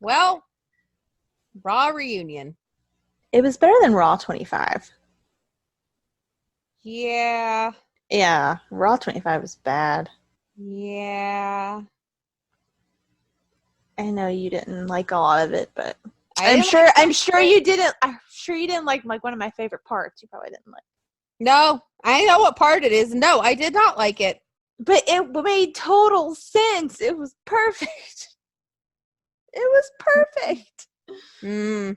Well, Raw reunion. It was better than Raw 25. Yeah. Yeah, Raw 25 was bad. Yeah. I know you didn't like a lot of it, but I'm sure you didn't like one of my favorite parts. You probably didn't like. No, I know what part it is. No, I did not like it. But it made total sense. It was perfect. It was perfect. Mm.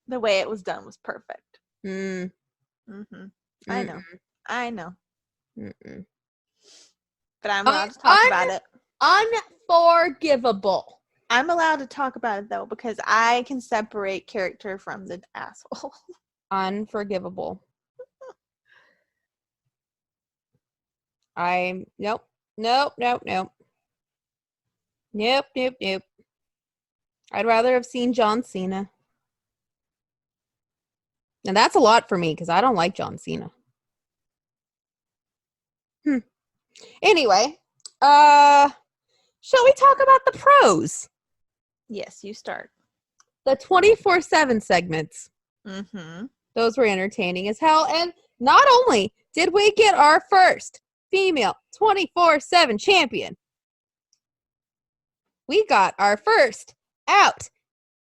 The way it was done was perfect. Mm. Mm-hmm. I know. Mm-mm. But I'm allowed to talk about it. Unforgivable. I'm allowed to talk about it, though, because I can separate character from the asshole. Unforgivable. Nope. I'd rather have seen John Cena. And that's a lot for me because I don't like John Cena. Anyway, shall we talk about the pros? Yes, you start. The 24/7 segments. Mm-hmm. Those were entertaining as hell. And not only did we get our first female 24/7 champion, we got our first out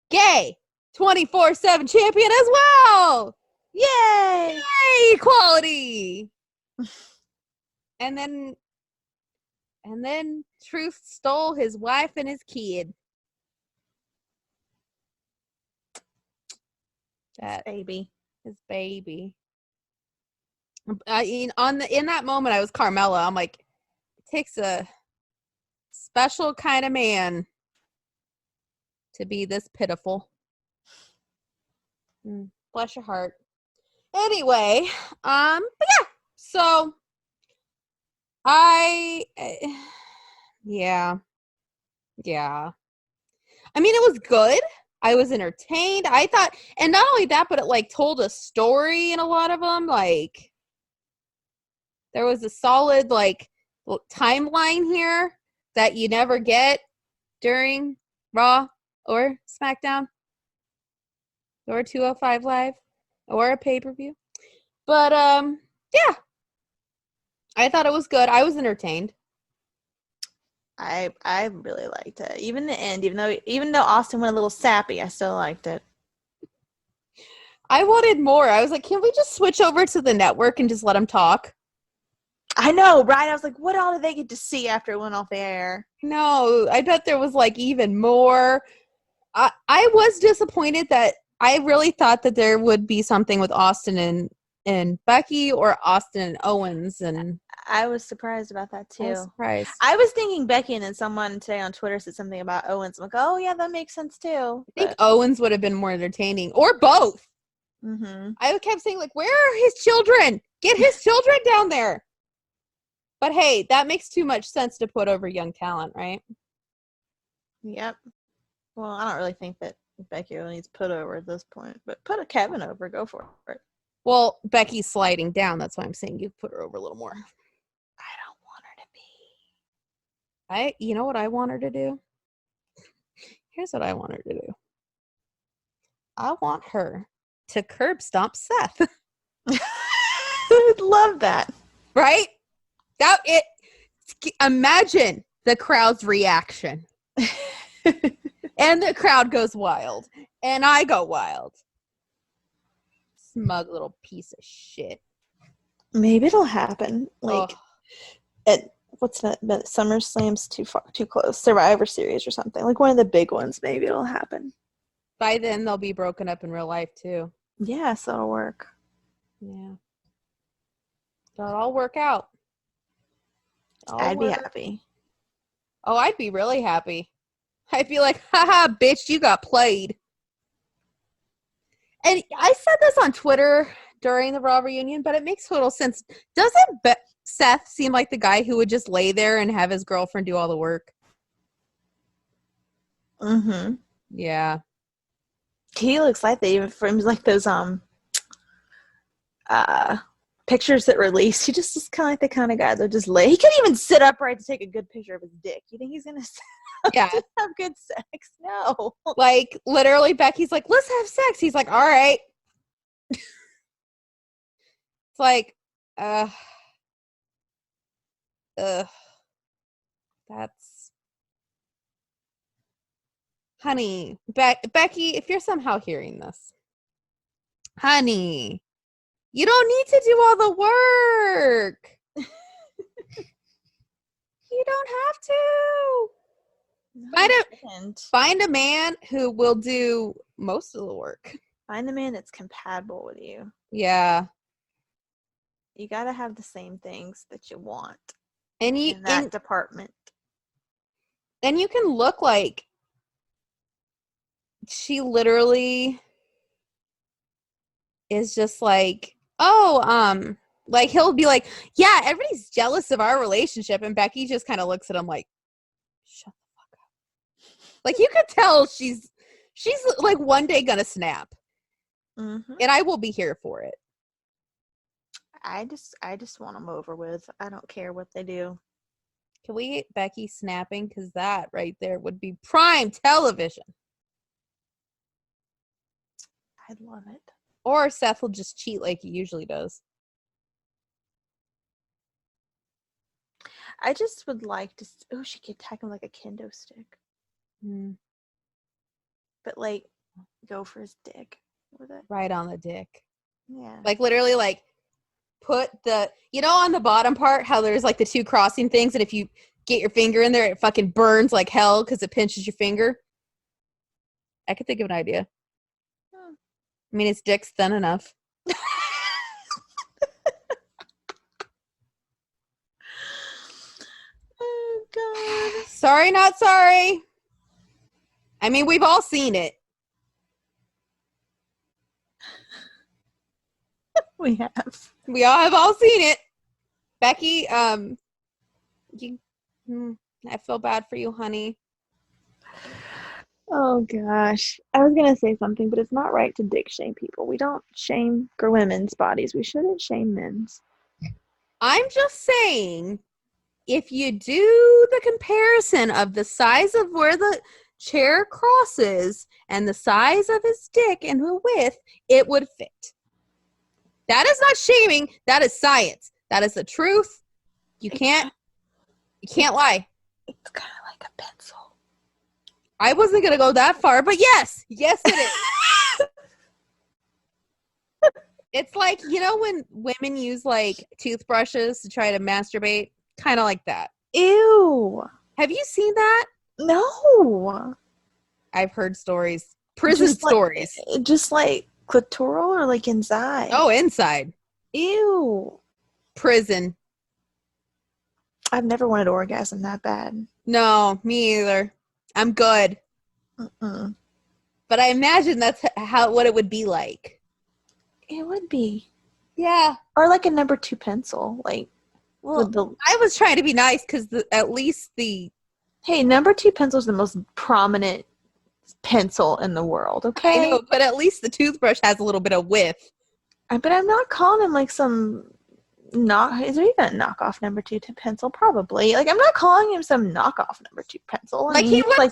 gay 24/7 champion as well. Yay! Yay, equality. And then Truth stole his wife and his kid. His baby. In that moment, I was Carmella. I'm like, it takes a special kind of man to be this pitiful. Bless your heart. Anyway, but yeah. So yeah. I mean, it was good. I was entertained. I thought, and not only that, but it like told a story in a lot of them. Like, there was a solid like timeline here that you never get during Raw or SmackDown or 205 Live or a pay-per-view. But yeah. I thought it was good. I was entertained. I really liked it. Even the end, even though Austin went a little sappy, I still liked it. I wanted more. I was like, can we just switch over to the network and just let them talk? I know, right? I was like, what all did they get to see after it went off the air? No, I bet there was like even more. I was disappointed that I really thought that there would be something with Austin and Becky or Austin and Owens, and I was surprised about that too. I was surprised. I was thinking Becky, and then someone today on Twitter said something about Owens. I'm like, oh yeah, that makes sense too. I think Owens would have been more entertaining, or both. Mm-hmm. I kept saying like, where are his children? Get his children down there. But hey, that makes too much sense to put over young talent, right? Yep. Well, I don't really think that Becky really needs put over at this point, but put a Kevin over. Go for it. Well, Becky's sliding down. That's why I'm saying you put her over a little more. I don't want her to be. You know what I want her to do? Here's what I want her to do. I want her to curb stomp Seth. I would love that. Right? Imagine the crowd's reaction. And the crowd goes wild. And I go wild. Smug little piece of shit. Maybe it'll happen. Like, what's that? SummerSlam's too close. Survivor Series or something. Like one of the big ones. Maybe it'll happen. By then, they'll be broken up in real life, too. Yeah, so it'll work. Yeah. It'll all work out. I'd be happy. Oh, I'd be really happy. I'd be like, haha, bitch, you got played. And I said this on Twitter during the Raw reunion, but it makes total sense. Doesn't Seth seem like the guy who would just lay there and have his girlfriend do all the work? Mm-hmm. Yeah. He looks like that even from like those pictures that release, he just is kind of like the kind of guy that just lay. He couldn't even sit upright to take a good picture of his dick. You think he's gonna Yeah. have good sex? No. Like, literally, Becky's like, let's have sex. He's like, all right. It's like, that's, honey, Becky, if you're somehow hearing this, honey, you don't need to do all the work. You don't have to. No, Find a man who will do most of the work. Find a man that's compatible with you. Yeah. You gotta have the same things that you want in that department. And you can look like she literally is just like, oh, like he'll be like, yeah, everybody's jealous of our relationship, and Becky just kind of looks at him like, shut the fuck up. Like, you could tell she's like one day gonna snap. Mm-hmm. And I will be here for it. I just want them over with. I don't care what they do. Can we get Becky snapping? Because that right there would be prime television. I'd love it. Or Seth will just cheat like he usually does. I just would like to. Oh, she could attack him like a kendo stick. But like, go for his dick with it. Right on the dick. Yeah. Like, literally, like, put the, you know, on the bottom part, how there's like the two crossing things, and if you get your finger in there, it fucking burns like hell because it pinches your finger. I could think of an idea. I mean, his dick's thin enough. Oh, God. Sorry, not sorry. I mean, we've all seen it. We have. We all have all seen it. Becky, I feel bad for you, honey. Oh, gosh. I was going to say something, but it's not right to dick shame people. We don't shame women's bodies. We shouldn't shame men's. I'm just saying, if you do the comparison of the size of where the chair crosses and the size of his dick and the width, it would fit. That is not shaming. That is science. That is the truth. You can't lie. It's kind of like a pencil. I wasn't going to go that far, but yes. Yes, it is. It's like, you know, when women use like toothbrushes to try to masturbate? Kind of like that. Ew. Have you seen that? No. I've heard stories. Prison stories. Just like clitoral or like inside? Oh, inside. Ew. Prison. I've never wanted orgasm that bad. No, me either. I'm good. Mm-mm. But I imagine that's what it would be like. It would be. Yeah. Or like a number 2 pencil. Like, well, I was trying to be nice because at least the... Hey, number 2 pencil is the most prominent pencil in the world, okay? I know, but at least the toothbrush has a little bit of width. But I'm not calling him like some... Is there even a knockoff number 2 pencil? Probably. Like, I'm not calling him some knockoff number 2 pencil. Like, he wouldn't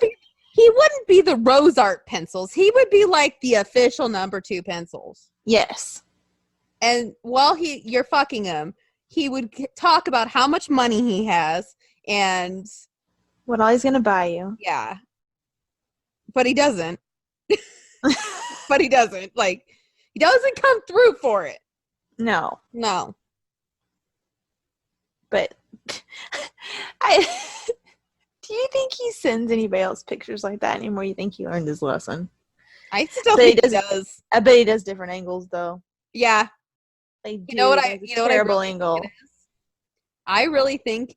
be the Rose Art pencils. He would be like the official number 2 pencils. Yes. And while you're fucking him, he would talk about how much money he has and what all he's gonna buy you. Yeah. But he doesn't. But he doesn't. Like, he doesn't come through for it. No. But do you think he sends anybody else pictures like that anymore? You think he learned his lesson? I still think he does. I bet he does different angles though. Yeah. You know what I terrible angle. I really think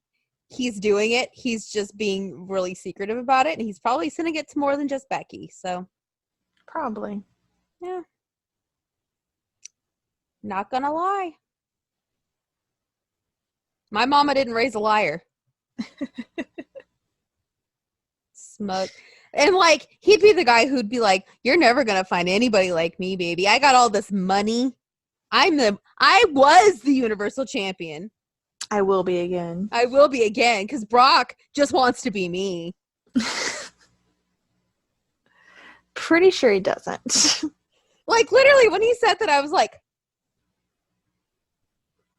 he's doing it. He's just being really secretive about it, and he's probably sending it to more than just Becky. So probably. Yeah. Not gonna lie. My mama didn't raise a liar. Smug. And like, he'd be the guy who'd be like, you're never gonna find anybody like me, baby. I got all this money. I was the Universal Champion. I will be again. I will be again, because Brock just wants to be me. Pretty sure he doesn't. Like, literally, when he said that, I was like,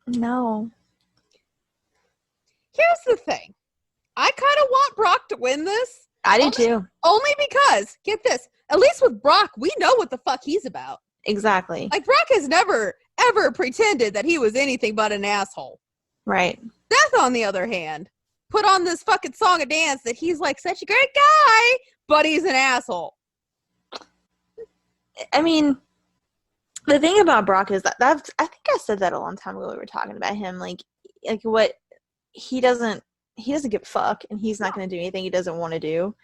no. Here's the thing. I kind of want Brock to win this. I do too. Only because, get this, at least with Brock, we know what the fuck he's about. Exactly. Like, Brock has never, ever pretended that he was anything but an asshole. Right. Seth, on the other hand, put on this fucking song and dance that he's like such a great guy, but he's an asshole. I mean, the thing about Brock is that I think I said that a long time ago. We were talking about him, like what he doesn't give a fuck, and he's not going to do anything he doesn't want to do.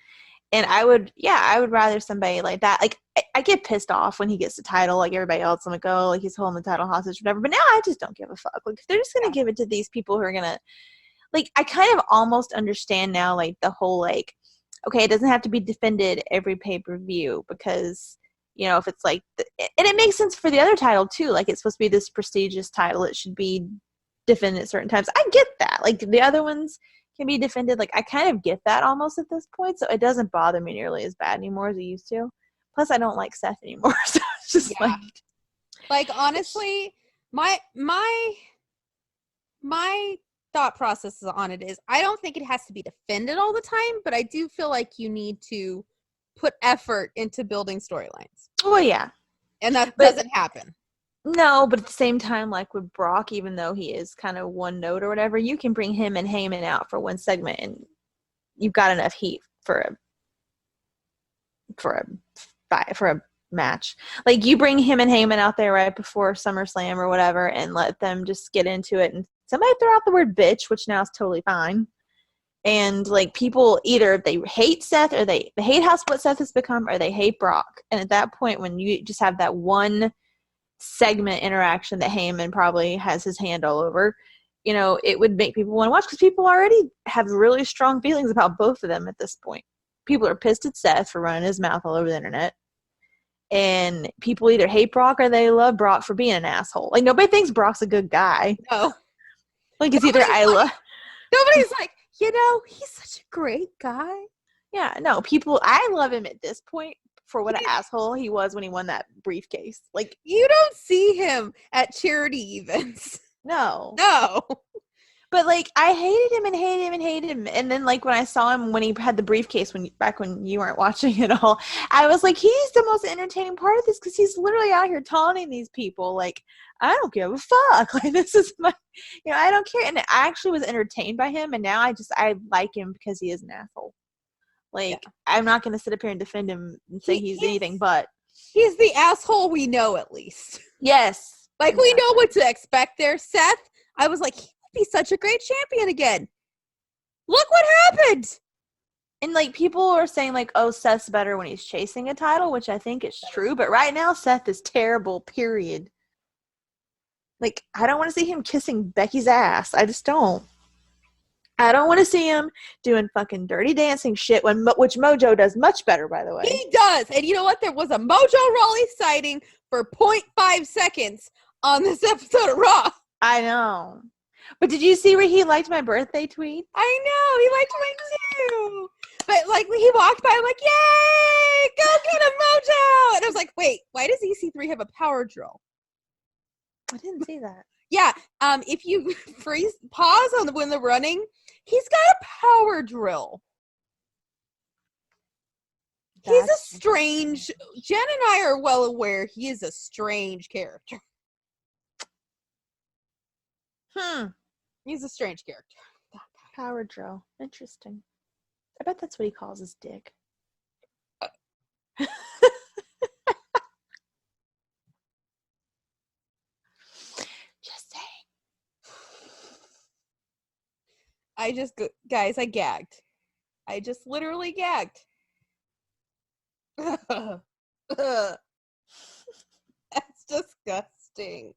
And I would rather somebody like that. Like, I get pissed off when he gets the title, like everybody else. I'm like, oh, like he's holding the title hostage, whatever. But now I just don't give a fuck. Like, if they're just going to give it to these people who are going to, like, I kind of almost understand now, like, the whole, like, okay, it doesn't have to be defended every pay-per-view because, you know, if it's like, and it makes sense for the other title too. Like, it's supposed to be this prestigious title. It should be defended at certain times. I get that. Like, the other ones can be defended. Like, I kind of get that almost at this point, so it doesn't bother me nearly as bad anymore as it used to. Plus, I don't like Seth anymore, so it's just like honestly, my thought process on it is I don't think it has to be defended all the time, but I do feel like you need to put effort into building storylines. Oh yeah, and that doesn't happen. No, but at the same time, like with Brock, even though he is kind of one note or whatever, you can bring him and Heyman out for one segment, and you've got enough heat for a match. Like, you bring him and Heyman out there right before SummerSlam or whatever, and let them just get into it. And somebody throw out the word bitch, which now is totally fine. And like, people either they hate Seth or they hate what Seth has become, or they hate Brock. And at that point, when you just have that one segment interaction that Heyman probably has his hand all over, you know, it would make people want to watch, because people already have really strong feelings about both of them at this point. People are pissed at Seth for running his mouth all over the internet, and people either hate Brock or they love Brock for being an asshole. Like, nobody thinks Brock's a good guy. No. Like, it's either nobody's like, you know, he's such a great guy. Yeah, no, I love him at this point for what an asshole he was when he won that briefcase. Like, you don't see him at charity events. No. But like, I hated him. And then like, when I saw him when he had the briefcase, back when you weren't watching it all, I was like, he's the most entertaining part of this, because he's literally out here taunting these people. Like, I don't give a fuck. Like, this is my, you know, I don't care. And I actually was entertained by him. And now I like him because he is an asshole. Like, yeah. I'm not going to sit up here and defend him and say he's anything but. He's the asshole we know, at least. Yes. Like, we know what to expect there. Seth, I was like, he would be such a great champion again. Look what happened. And, like, people are saying, like, oh, Seth's better when he's chasing a title, which I think is true. But right now, Seth is terrible, period. Like, I don't want to see him kissing Becky's ass. I just don't. I don't want to see him doing fucking dirty dancing shit, which Mojo does much better, by the way. He does. And you know what? There was a Mojo Rawley sighting for 0.5 seconds on this episode of Raw. I know. But did you see where he liked my birthday tweet? I know. He liked mine too. But, like, when he walked by, I'm like, yay! Go get him, Mojo! And I was like, wait, why does EC3 have a power drill? I didn't see that. Yeah, if you pause on when they're running, he's got a power drill. He's a strange. Jen and I are well aware he is a strange character. He's a strange character. Power drill. Interesting. I bet that's what he calls his dick. Guys, I gagged. I just literally gagged. That's disgusting.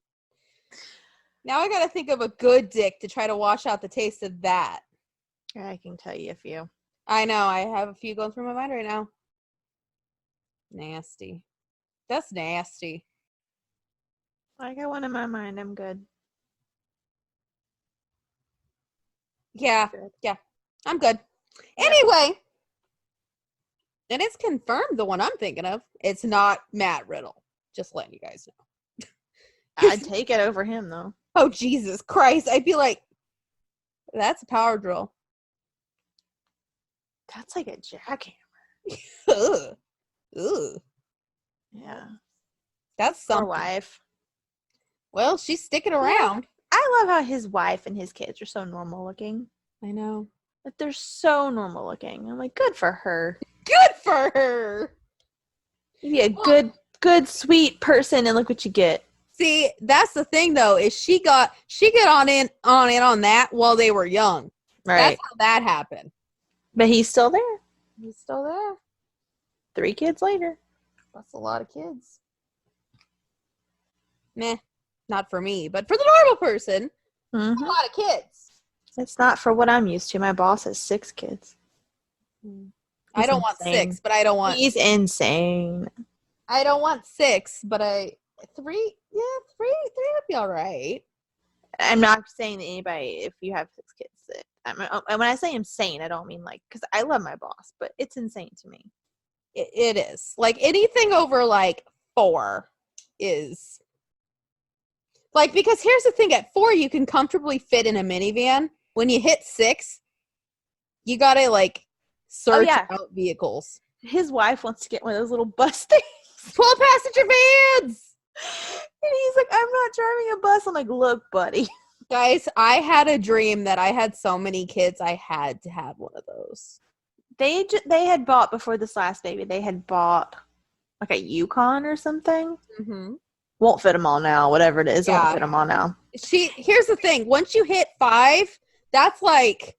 Now I gotta think of a good dick to try to wash out the taste of that. I can tell you a few. I know. I have a few going through my mind right now. Nasty. That's nasty. I got one in my mind. I'm good. Yeah, Good. yeah, I'm good. Yep. Anyway, and it's confirmed the one I'm thinking of. It's not Matt Riddle. Just letting you guys know. I'd take it over him, though. Oh, Jesus Christ. I'd be like, that's a power drill. That's like a jackhammer. Ugh. Ugh. Yeah. That's Poor something. wife. Well, she's sticking around. I love how his wife and his kids are so normal looking. I know. Like, they're so normal looking. I'm like, good for her. Good for her. You be a good, sweet person, and look what you get. See, that's the thing though, is she got on that while they were young. Right. That's how that happened. But he's still there. He's still there. 3 kids later. That's a lot of kids. Meh. Not for me, but for the normal person, a lot of kids. It's not for what I'm used to. My boss has 6 kids. I don't want 6, but I don't want. He's insane. I don't want 6, but 3. Yeah, 3 would be all right. I'm not saying to anybody if you have 6 kids. When I say insane, I don't mean like, because I love my boss, but it's insane to me. It is. Like anything over like 4 is like, because here's the thing, at 4 you can comfortably fit in a minivan. When you hit 6, you gotta like search out vehicles. His wife wants to get one of those little bus things. 12 passenger vans. And he's like, I'm not driving a bus. I'm like, look, buddy. Guys, I had a dream that I had so many kids, I had to have one of those. They had bought, before this last baby, they had bought like a Yukon or something. Mm-hmm. Won't fit them all now. Whatever it is, Yeah. won't fit them all now. Here's the thing. Once you hit 5, that's like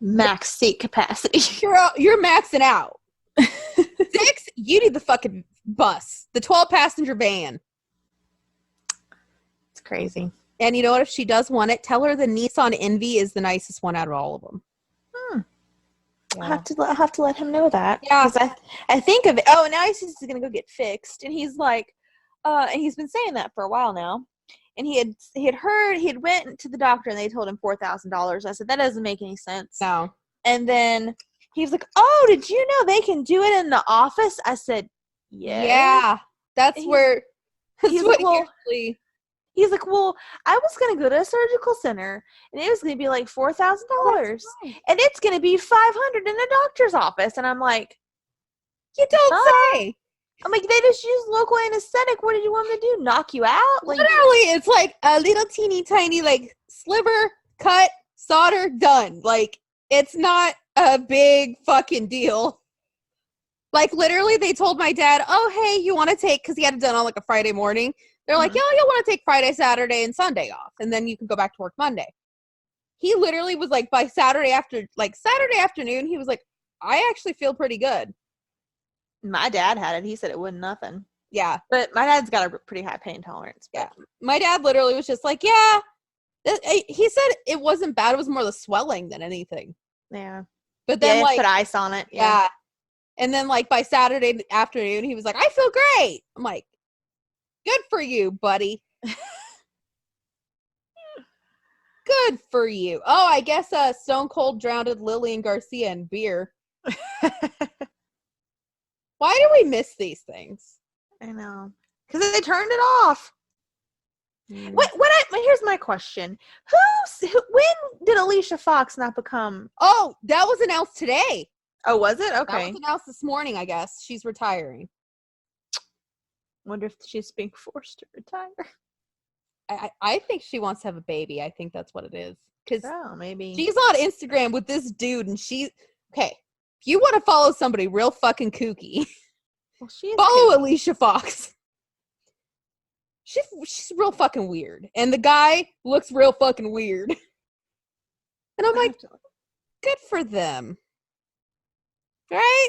max seat capacity. You're maxing out. 6, you need the fucking bus. The 12 passenger van. It's crazy. And you know what? If she does want it, tell her the Nissan Envy is the nicest one out of all of them. Yeah. I'll have to let him know that. Yeah. Because I think of it. Oh, now he's going to go get fixed. And he's like, and he's been saying that for a while now. And he had went to the doctor and they told him $4,000. I said, that doesn't make any sense. No. And then he was like, oh, did you know they can do it in the office? I said, yeah. Yeah. That's where he's like, he's like, well, I was going to go to a surgical center and it was going to be like $4,000 and it's going to be $500 in a doctor's office. And I'm like, you don't say. I'm like, they just use local anesthetic. What did you want me to do? Knock you out? Like, literally, it's like a little teeny tiny like sliver, cut, solder, done. Like, it's not a big fucking deal. Like, literally, they told my dad, oh, hey, you want to take, because he had it done on like a Friday morning. They're like, yeah, you'll want to take Friday, Saturday, and Sunday off. And then you can go back to work Monday. He literally was like, by Saturday afternoon, he was like, I actually feel pretty good. My dad had it. He said it wasn't nothing. Yeah. But my dad's got a pretty high pain tolerance. Yeah. My dad literally was just like, yeah. He said it wasn't bad. It was more the swelling than anything. Yeah. But then like put ice on it. Yeah. And then like by Saturday afternoon, he was like, I feel great. I'm like, good for you, buddy. Good for you. Oh, I guess Stone Cold drowned Lillian Garcia in beer. Why do we miss these things? I know. Because they turned it off. Here's my question. When did Alicia Fox not become... Oh, that was announced today. Oh, was it? Okay. That was announced this morning, I guess. She's retiring. Wonder if she's being forced to retire. I think she wants to have a baby. I think that's what it is. Because maybe she's on Instagram with this dude, and okay. If you want to follow somebody real fucking kooky, follow Alicia Fox. She's real fucking weird, and the guy looks real fucking weird. And I'm like, good for them, right?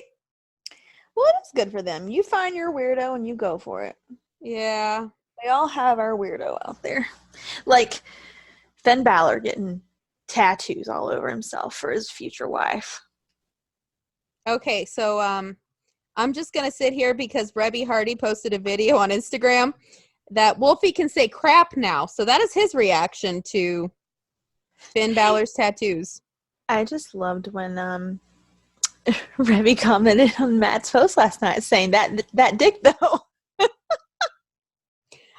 Well, it is good for them. You find your weirdo and you go for it. Yeah. We all have our weirdo out there. Like Finn Balor getting tattoos all over himself for his future wife. Okay, so I'm just going to sit here because Rebby Hardy posted a video on Instagram. that Wolfie can say crap now. So that is his reaction to Finn Balor's tattoos. I just loved when Remy commented on Matt's post last night saying that dick though.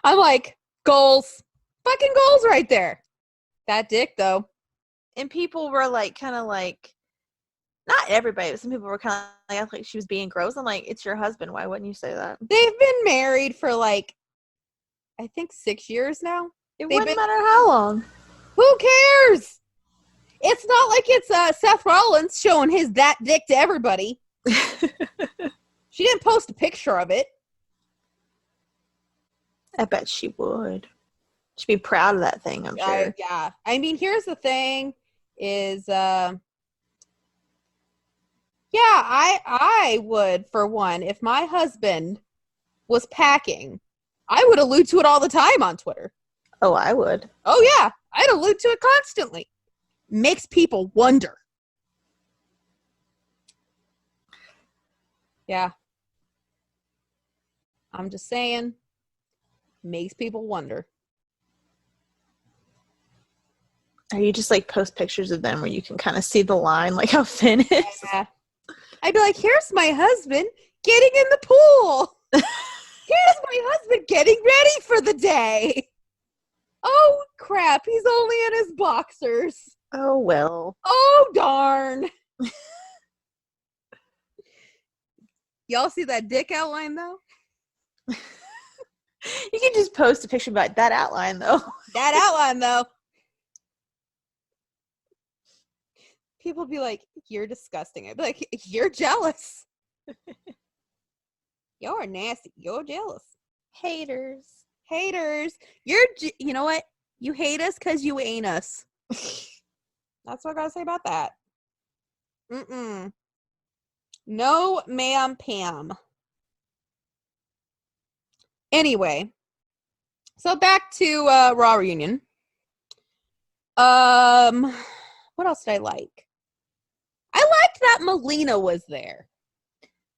I'm like, goals. Fucking goals right there. That dick though. And people were like, kind of like, not everybody, but some people were kind of like she was being gross. I'm like, it's your husband. Why wouldn't you say that? They've been married for like, I think 6 years now. It wouldn't matter how long. Who cares? It's not like it's Seth Rollins showing his that dick to everybody. She didn't post a picture of it. I bet she would. She'd be proud of that thing, I'm sure. Yeah. I mean, here's the thing is, I would, for one, if my husband was packing, I would allude to it all the time on Twitter. Oh, I would. Oh, yeah. I'd allude to it constantly. Makes people wonder. Yeah. I'm just saying. Makes people wonder. Are you just like post pictures of them where you can kind of see the line, like how Finn is? Yeah. I'd be like, here's my husband getting in the pool. Here's my husband getting ready for the day. Oh, crap. He's only in his boxers. Oh, well. Oh, darn. Y'all see that dick outline, though? You can just post a picture about that outline, though. That outline, though. People be like, you're disgusting. I'd be like, you're jealous. You're nasty. You're jealous. Haters. You know what? You hate us because you ain't us. That's what I gotta say about that. No, ma'am, Pam. Anyway, so back to Raw reunion. What else did I like? I liked that Melina was there.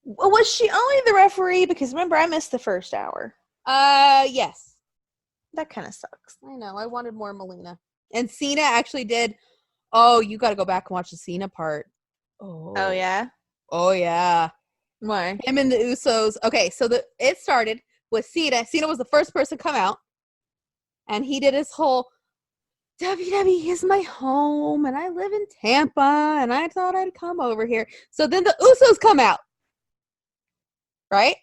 Was she only the referee? Because remember, I missed the first hour. Yes. That kind of sucks. I know. I wanted more Melina. And Cena actually did. Oh, you got to go back and watch the Cena part. Oh, yeah? Oh, yeah. Why? Him and the Usos. Okay, so it started with Cena. Cena was the first person to come out. And he did his whole, WWE is my home, and I live in Tampa, and I thought I'd come over here. So then the Usos come out. Right?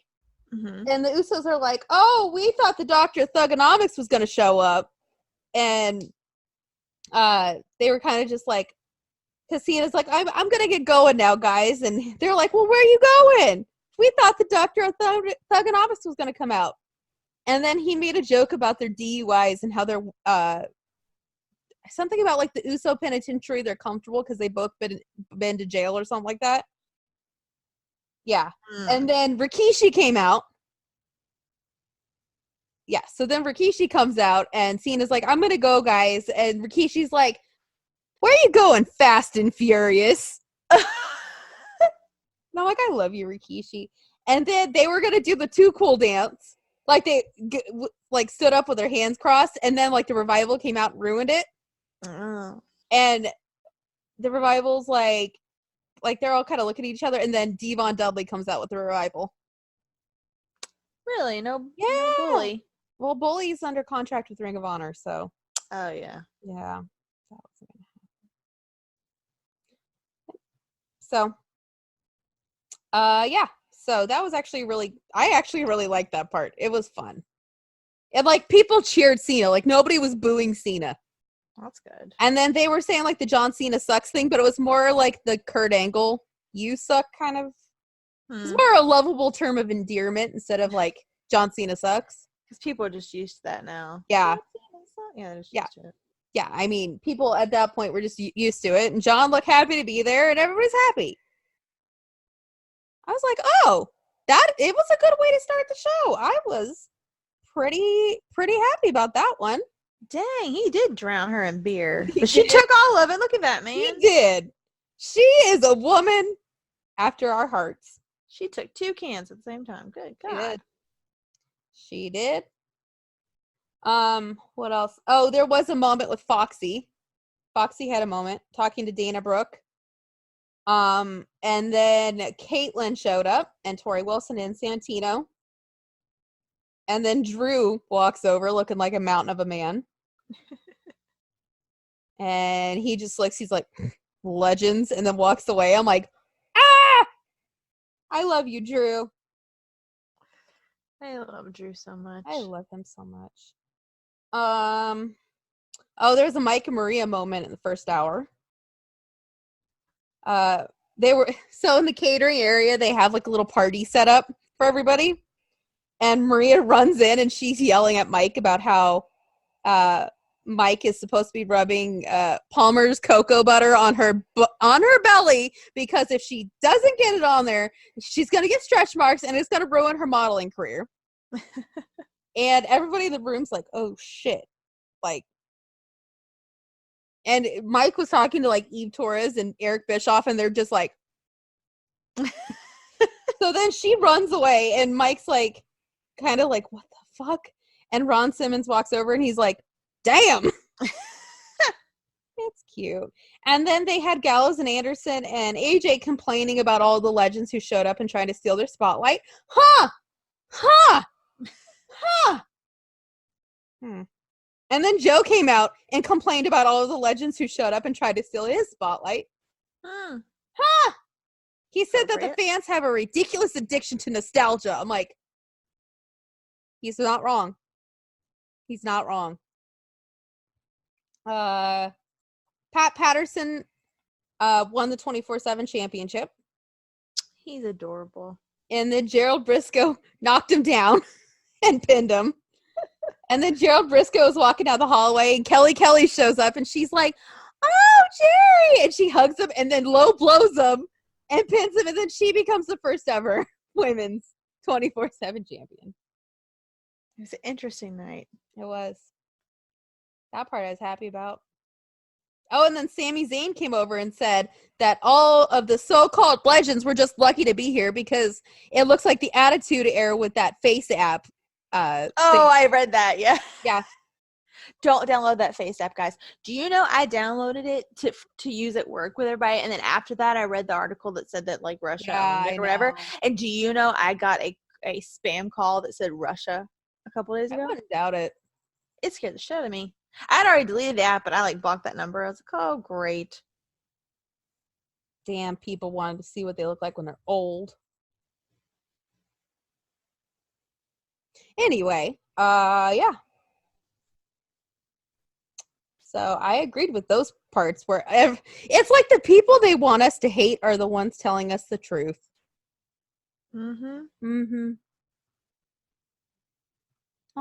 Mm-hmm. And the Usos are like, oh, we thought the Dr. Thugonomics was going to show up. And they were kind of just like, because Cena's like, I'm going to get going now, guys. And they're like, well, where are you going? We thought the Dr. Thugonomics was going to come out. And then he made a joke about their DUIs and how they're, something about like the Uso penitentiary, they're comfortable because they both been to jail or something like that. Yeah. And then Rikishi came out. Yeah. So then Rikishi comes out and Cena's like, I'm going to go, guys. And Rikishi's like, where are you going, fast and furious? And I'm like, I love you, Rikishi. And then they were going to do the Too Cool dance. Like they stood up with their hands crossed. And then like the Revival came out and ruined it. And the Revival's like they're all kind of looking at each other, and then Devon Dudley comes out with the Revival. Really? No, yeah. No Bully. Well, Bully's under contract with Ring of Honor, so. Oh yeah. Yeah. That wasn't gonna happen. So. Yeah. So that was actually I actually really liked that part. It was fun. And like people cheered Cena. Like nobody was booing Cena. That's good. And then they were saying like the John Cena sucks thing, but it was more like the Kurt Angle you suck kind of. It's more a lovable term of endearment instead of like John Cena sucks. Because people are just used to that now. Yeah. Yeah. Used to it. Yeah. I mean, people at that point were just used to it, and John looked happy to be there, and everybody's happy. I was like, oh, it was a good way to start the show. I was pretty happy about that one. Dang, he did drown her in beer. But she took all of it. Look at that, man. She did. She is a woman after our hearts. She took 2 cans at the same time. Good God. She did. What else? Oh, there was a moment with Foxy. Foxy had a moment talking to Dana Brooke. And then Caitlyn showed up, and Tori Wilson and Santino. And then Drew walks over looking like a mountain of a man. And he just looks, he's like, legends, and then walks away. I'm like, ah! I love you, Drew. I love Drew so much. I love him so much. Oh, there's a Mike and Maria moment in the first hour. They were so in the catering area, they have like a little party set up for everybody. And Maria runs in and she's yelling at Mike about how Mike is supposed to be rubbing Palmer's cocoa butter on her belly, because if she doesn't get it on there, she's going to get stretch marks and it's going to ruin her modeling career. And everybody in the room's like, oh shit. Like, and Mike was talking to like Eve Torres and Eric Bischoff, and they're just like, so then she runs away and Mike's like, kind of like, what the fuck? And Ron Simmons walks over and he's like, damn. It's cute. And then they had Gallows and Anderson and AJ complaining about all the legends who showed up and trying to steal their spotlight. And then Joe came out and complained about all of the legends who showed up and tried to steal his spotlight. He said that the fans have a ridiculous addiction to nostalgia. I'm like, he's not wrong. He's not wrong. Pat Patterson won the 24/7 championship. He's adorable. And then Gerald Briscoe knocked him down and pinned him. And then Gerald Briscoe is walking down the hallway and Kelly shows up and she's like, oh, Jerry. And she hugs him and then low blows him and pins him. And then she becomes the first ever women's 24/7 champion. It was an interesting night. It was. That part I was happy about. Oh, and then Sami Zayn came over and said that all of the so-called legends were just lucky to be here because it looks like the Attitude Era with that Face app. I read that. Yeah. Yeah. Don't download that Face app, guys. Do you know I downloaded it to use at work with everybody, and then after that I read the article that said that like Russia owned it or whatever. And do you know I got a spam call that said Russia a couple days ago? I wouldn't doubt it. It scared the shit out of me. I'd already deleted the app, but I like blocked that number. I was like, oh great. Damn, people wanted to see what they look like when they're old. Anyway, yeah. So I agreed with those parts where it's like the people they want us to hate are the ones telling us the truth. I'm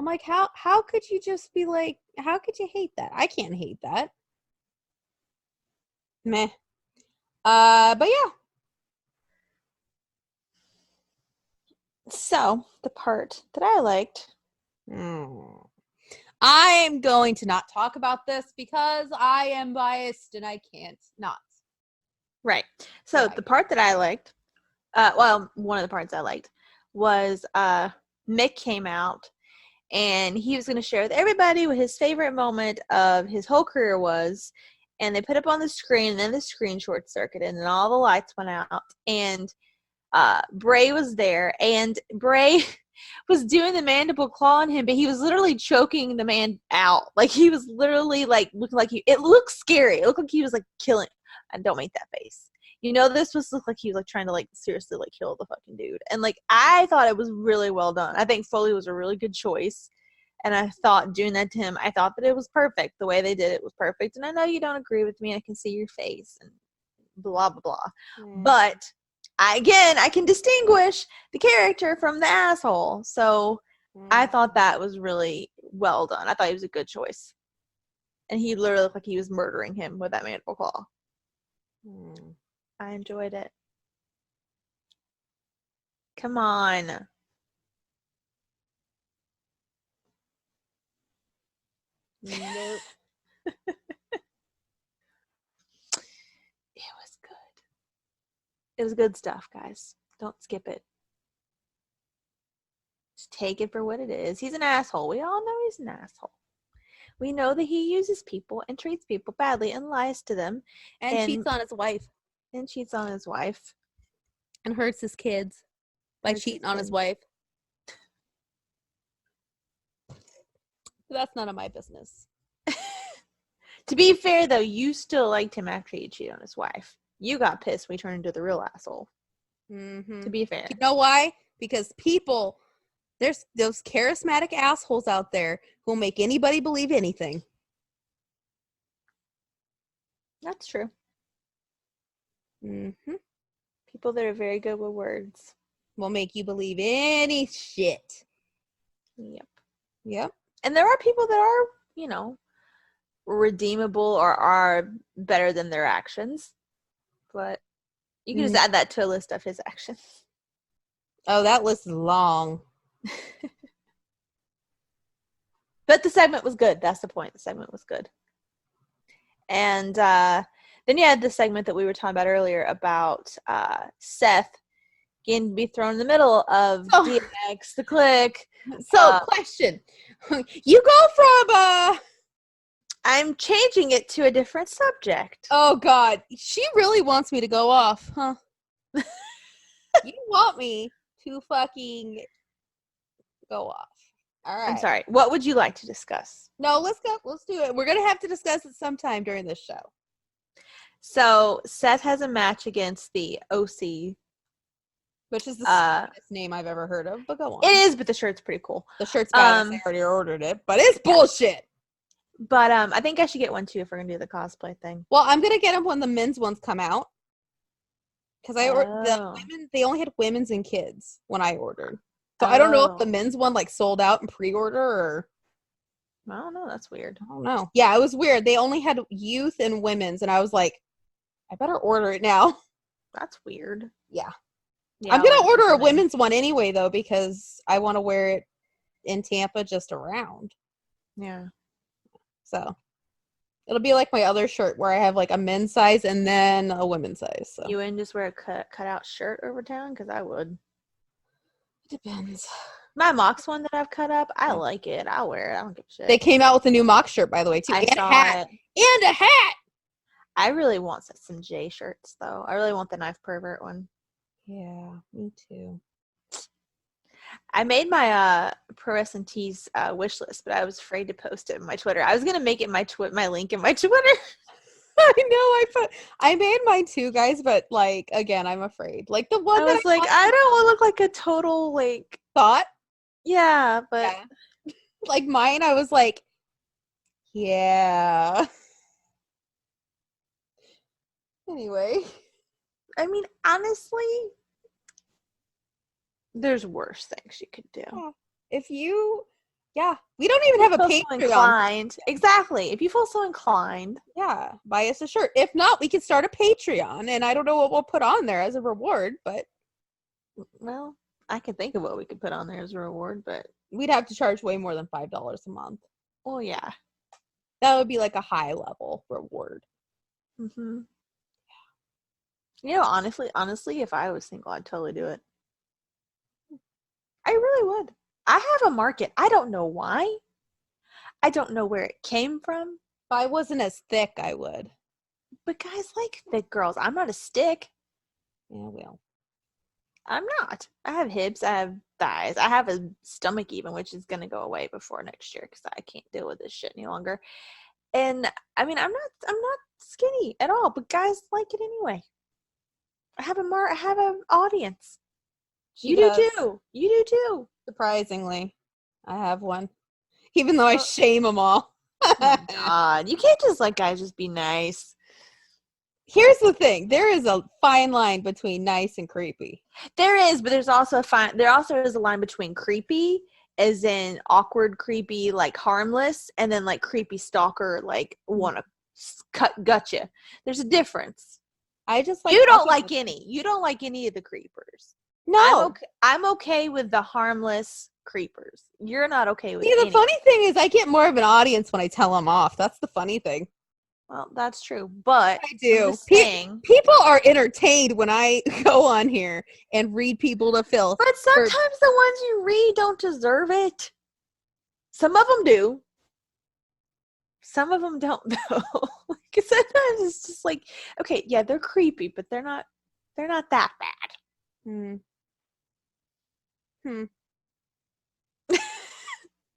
like, how could you just be like, how could you hate that? I can't hate that. Meh. But yeah. So the part that I liked. I'm going to not talk about this because I am biased and I can't not. Right. So the part that I liked, one of the parts I liked was Mick came out and he was going to share with everybody what his favorite moment of his whole career was. And they put up on the screen, and then the screen short circuited, and then all the lights went out. And Bray was there, and Bray was doing the mandible claw on him, but he was literally choking the man out. Like, he was literally, like, looking like it looked scary. It looked like he was, like, killing. And don't make that face. You know, this was look like he was, like, trying to, like, seriously, like, kill the fucking dude. And, like, I thought it was really well done. I think Foley was a really good choice. And I thought doing that to him, I thought that it was perfect. The way they did it was perfect. And I know you don't agree with me. I can see your face and blah, blah, blah. But I can distinguish the character from the asshole. So I thought that was really well done. I thought he was a good choice. And he literally looked like he was murdering him with that mandible claw. I enjoyed it. Come on. Nope. It was good. It was good stuff, guys. Don't skip it. Just take it for what it is. He's an asshole. We all know he's an asshole. We know that he uses people and treats people badly and lies to them. And cheats on his wife. And cheats on his wife. And hurts his kids by cheating on his wife. That's none of my business. To be fair, though, you still liked him after he cheated on his wife. You got pissed when he turned into the real asshole. Mm-hmm. To be fair. You know why? Because people, there's those charismatic assholes out there who'll make anybody believe anything. That's true. Mm-hmm. People that are very good with words. Will make you believe any shit. Yep. And there are people that are, you know, redeemable or are better than their actions. But you can just add that to a list of his actions. Oh, that list is long. But the segment was good. That's the point. The segment was good. And then you had the segment that we were talking about earlier about Seth getting to be thrown in the middle of DMX, the Click. So, question. You go from I'm changing it to a different subject. Oh, God. She really wants me to go off, huh? You want me to fucking go off. All right. I'm sorry. What would you like to discuss? No, let's go. Let's do it. We're going to have to discuss it sometime during this show. So, Seth has a match against the OC. Which is the stupidest name I've ever heard of, but go on. It is, but the shirt's pretty cool. The shirt's bad. I already ordered it, but it's bullshit. But I think I should get one too if we're gonna do the cosplay thing. Well, I'm gonna get them when the men's ones come out. Because I ordered the women, they only had women's and kids when I ordered. So I don't know if the men's one like sold out in pre-order or. I don't know. That's weird. I don't know. Yeah, it was weird. They only had youth and women's, and I was like, I better order it now. That's weird. Yeah. I'm gonna order a women's one anyway, though, because I want to wear it in Tampa just around. Yeah. So it'll be like my other shirt where I have like a men's size and then a women's size. So. You wouldn't just wear a cut out shirt over town? Because I would. It depends. My Mox one that I've cut up, I like it. I'll wear it. I don't give a shit. They came out with a new Mox shirt, by the way, too. I saw a hat. it. And a hat. I really want some J shirts, though. I really want the Knife Pervert one. Yeah, me too. I made my Pro Wrestling Tees wish list, but I was afraid to post it in my Twitter. I was gonna make it my link in my Twitter. I know. I made mine too, guys, but like again, I'm afraid. Like the one I was like, I don't want to look like a total like thought. Yeah, but like mine, I was like, yeah. Anyway. I mean, honestly, there's worse things you could do. Yeah. If you, we don't even have a Patreon. Exactly. If you feel so inclined, buy us a shirt. If not, we can start a Patreon, and I don't know what we'll put on there as a reward, but well, I can think of what we could put on there as a reward, but we'd have to charge way more than $5 a month. Well, yeah, that would be like a high level reward. Mm-hmm. You know, honestly, if I was single, I'd totally do it. I really would. I have a market. I don't know why. I don't know where it came from. If I wasn't as thick, I would. But guys like thick girls. I'm not a stick. Yeah, well. I'm not. I have hips. I have thighs. I have a stomach even, which is going to go away before next year because I can't deal with this shit any longer. And, I mean, I'm not skinny at all, but guys like it anyway. I have an audience. You do too. You do too. Surprisingly, I have one. Even though I shame them all. Oh my God, you can't just let guys just be nice. Here's the thing: there is a fine line between nice and creepy. There is, but there's also is a line between creepy, as in awkward, creepy, like harmless, and then like creepy stalker, like want to gut you. There's a difference. I just like you don't like any of the creepers. No, I'm okay with the harmless creepers. You're not okay with. See, the funny thing is, I get more of an audience when I tell them off. That's the funny thing. Well, that's true, but I do. I'm just saying. People are entertained when I go on here and read people to filth. But sometimes the ones you read don't deserve it. Some of them do. Some of them don't, though. Like, sometimes it's just like, okay, yeah, they're creepy, but they're not that bad.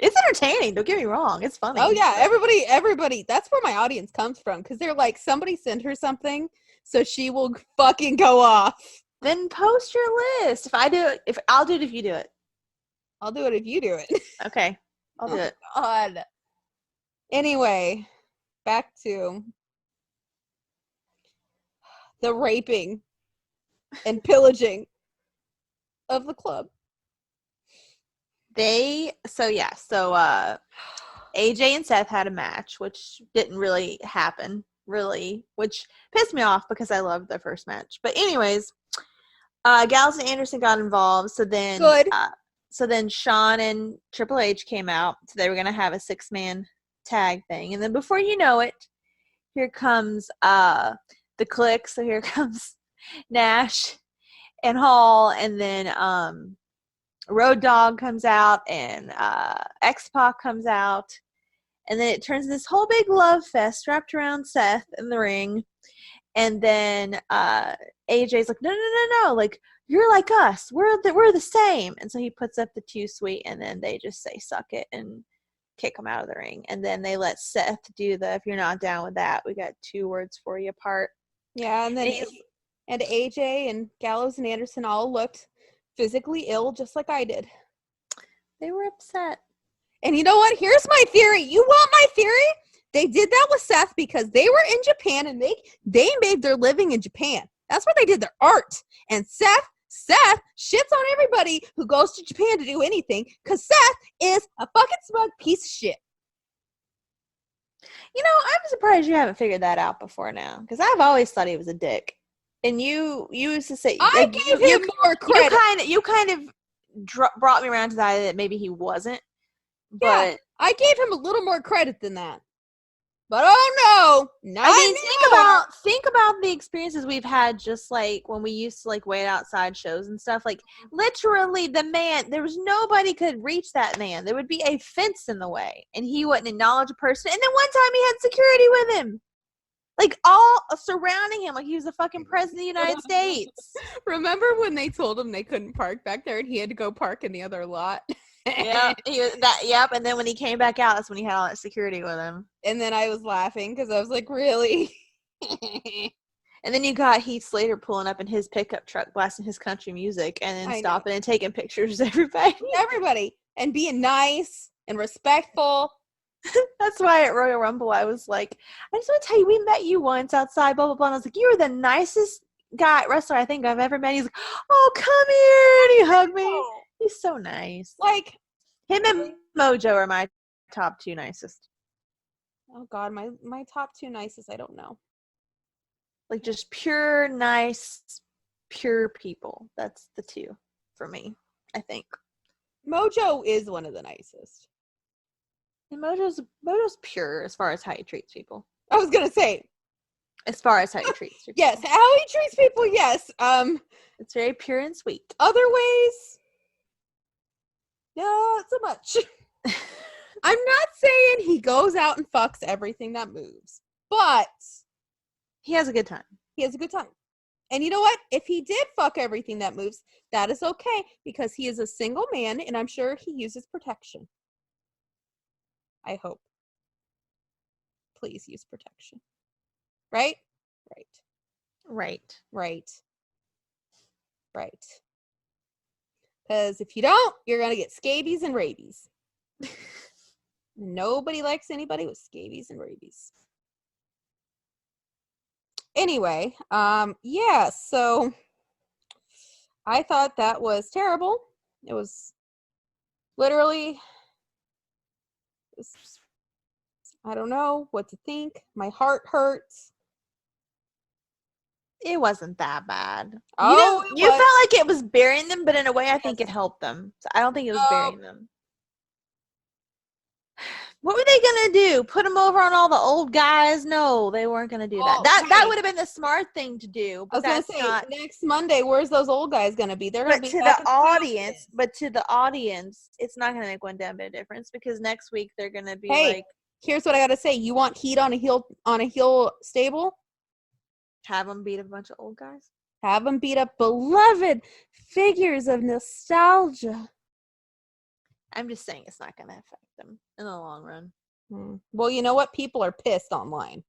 It's entertaining, don't get me wrong. It's funny. Oh yeah, everybody. That's where my audience comes from, because they're like, somebody sent her something, so she will fucking go off. Then post your list. I'll do it if you do it. I'll do it if you do it. Okay, I'll do it. God. Anyway, back to the raping and pillaging of the club. AJ and Seth had a match, which didn't really happen, which pissed me off because I loved their first match. But anyways, Gallows and Anderson got involved. So then Shawn and Triple H came out. So they were gonna have a 6-man tag thing, and then before you know it, here comes the Click. So here comes Nash and Hall, and then Road Dogg comes out, and X-Pac comes out, and then it turns this whole big love fest wrapped around Seth in the ring. And then AJ's like, no, like, you're like us, we're the same. And so he puts up the 2 sweet, and then they just say suck it and kick him out of the ring. And then they let Seth do the, if you're not down with that, we got 2 words for you part. Yeah, and then and AJ and Gallows and Anderson all looked physically ill, just like I did. They were upset. And you know what? Here's my theory. You want my theory? They did that with Seth because they were in Japan, and they made their living in Japan. That's where they did their art. And Seth shits on everybody who goes to Japan to do anything, because Seth is a fucking smug piece of shit. You know, I'm surprised you haven't figured that out before now, because I've always thought he was a dick. And you used to say, I gave him more credit. You kind of brought me around to the idea that maybe he wasn't. But yeah, I gave him a little more credit than that. But oh no, think about the experiences we've had, just like when we used to like wait outside shows and stuff. Like, literally, the man, there was nobody could reach that man. There would be a fence in the way, and he wouldn't acknowledge a person. And then one time he had security with him, like all surrounding him, like he was the fucking president of the United States. Remember when they told him they couldn't park back there, and he had to go park in the other lot? Yeah, yep. And then when he came back out, that's when he had all that security with him. And then I was laughing because I was like, really? And then you got Heath Slater pulling up in his pickup truck, blasting his country music, and then stopping and taking pictures of everybody. And being nice and respectful. That's why at Royal Rumble, I was like, I just want to tell you, we met you once outside, blah, blah, blah. And I was like, you were the nicest wrestler I think I've ever met. He's like, oh, come here. And he hugged me. He's so nice. Like, him and Mojo are my top 2 nicest. Oh God, my top 2 nicest, I don't know. Like, just pure, nice, pure people. That's the 2 for me, I think. Mojo is one of the nicest. And Mojo's pure as far as how he treats people. I was gonna say, as far as how he treats people. Yes, how he treats people, yes. It's very pure and sweet. Other ways, not so much. I'm not saying he goes out and fucks everything that moves, but he has a good time. He has a good time. And you know what? If he did fuck everything that moves, that is okay, because he is a single man, and I'm sure he uses protection. I hope. Please use protection. Right? Right. Because if you don't, you're going to get scabies and rabies. Nobody likes anybody with scabies and rabies. Anyway, yeah, so I thought that was terrible. It was literally, I don't know what to think. My heart hurts. It wasn't that bad. Oh, you felt like it was burying them, but in a way, I think it helped them. So I don't think it was burying them. What were they gonna do? Put them over on all the old guys? No, they weren't gonna do that. That would have been the smart thing to do. But I was gonna say next Monday, where's those old guys gonna be? They're gonna be to the audience, it's not gonna make one damn bit of difference because next week they're gonna be like, here's what I gotta say. You want heat on a heel stable? Have them beat up a bunch of old guys. Have them beat up beloved figures of nostalgia. I'm just saying it's not going to affect them in the long run. Well, you know what? People are pissed online.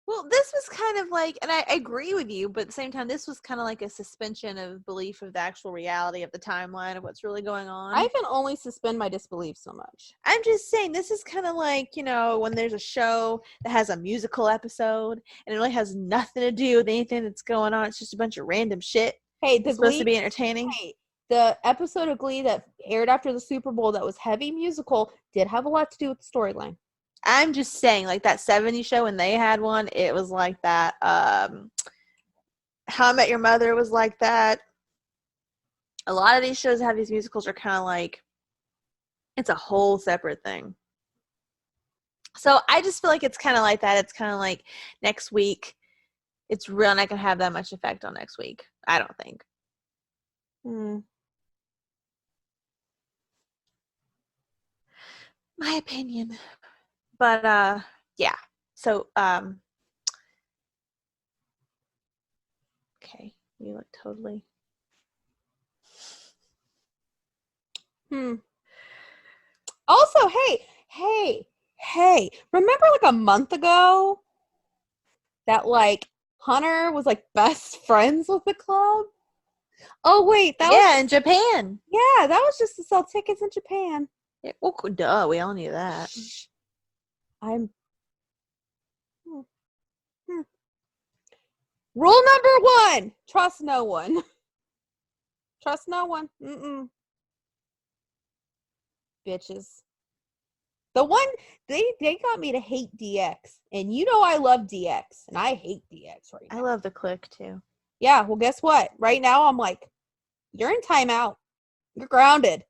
Well, this was kind of like, and I agree with you, but at the same time, this was kind of like a suspension of belief of the actual reality of the timeline of what's really going on. I can only suspend my disbelief so much. I'm just saying, this is kind of like, when there's a show that has a musical episode and it really has nothing to do with anything that's going on. It's just a bunch of random shit. Hey, it's supposed to be entertaining. Hey, the episode of Glee that aired after the Super Bowl that was heavy musical did have a lot to do with the storyline. I'm just saying, like that 70s show when they had one, it was like that. How I Met Your Mother was like that. A lot of these shows that have these musicals are kind of like, it's a whole separate thing. So I just feel like it's kind of like that. It's kind of like next week, it's really not going to have that much effect on next week. I don't think. My opinion. But yeah. So okay, you look totally Also, hey, remember like a month ago that like Hunter was like best friends with the club? Oh wait, that was in Japan. Yeah, that was just to sell tickets in Japan. Yeah, well, duh, we all knew that. Rule number 1: trust no one. Trust no one. Bitches. The one they got me to hate DX, and I love DX, and I hate DX right now. I love the Click too. Yeah, well, guess what? Right now, I'm like, you're in timeout. You're grounded.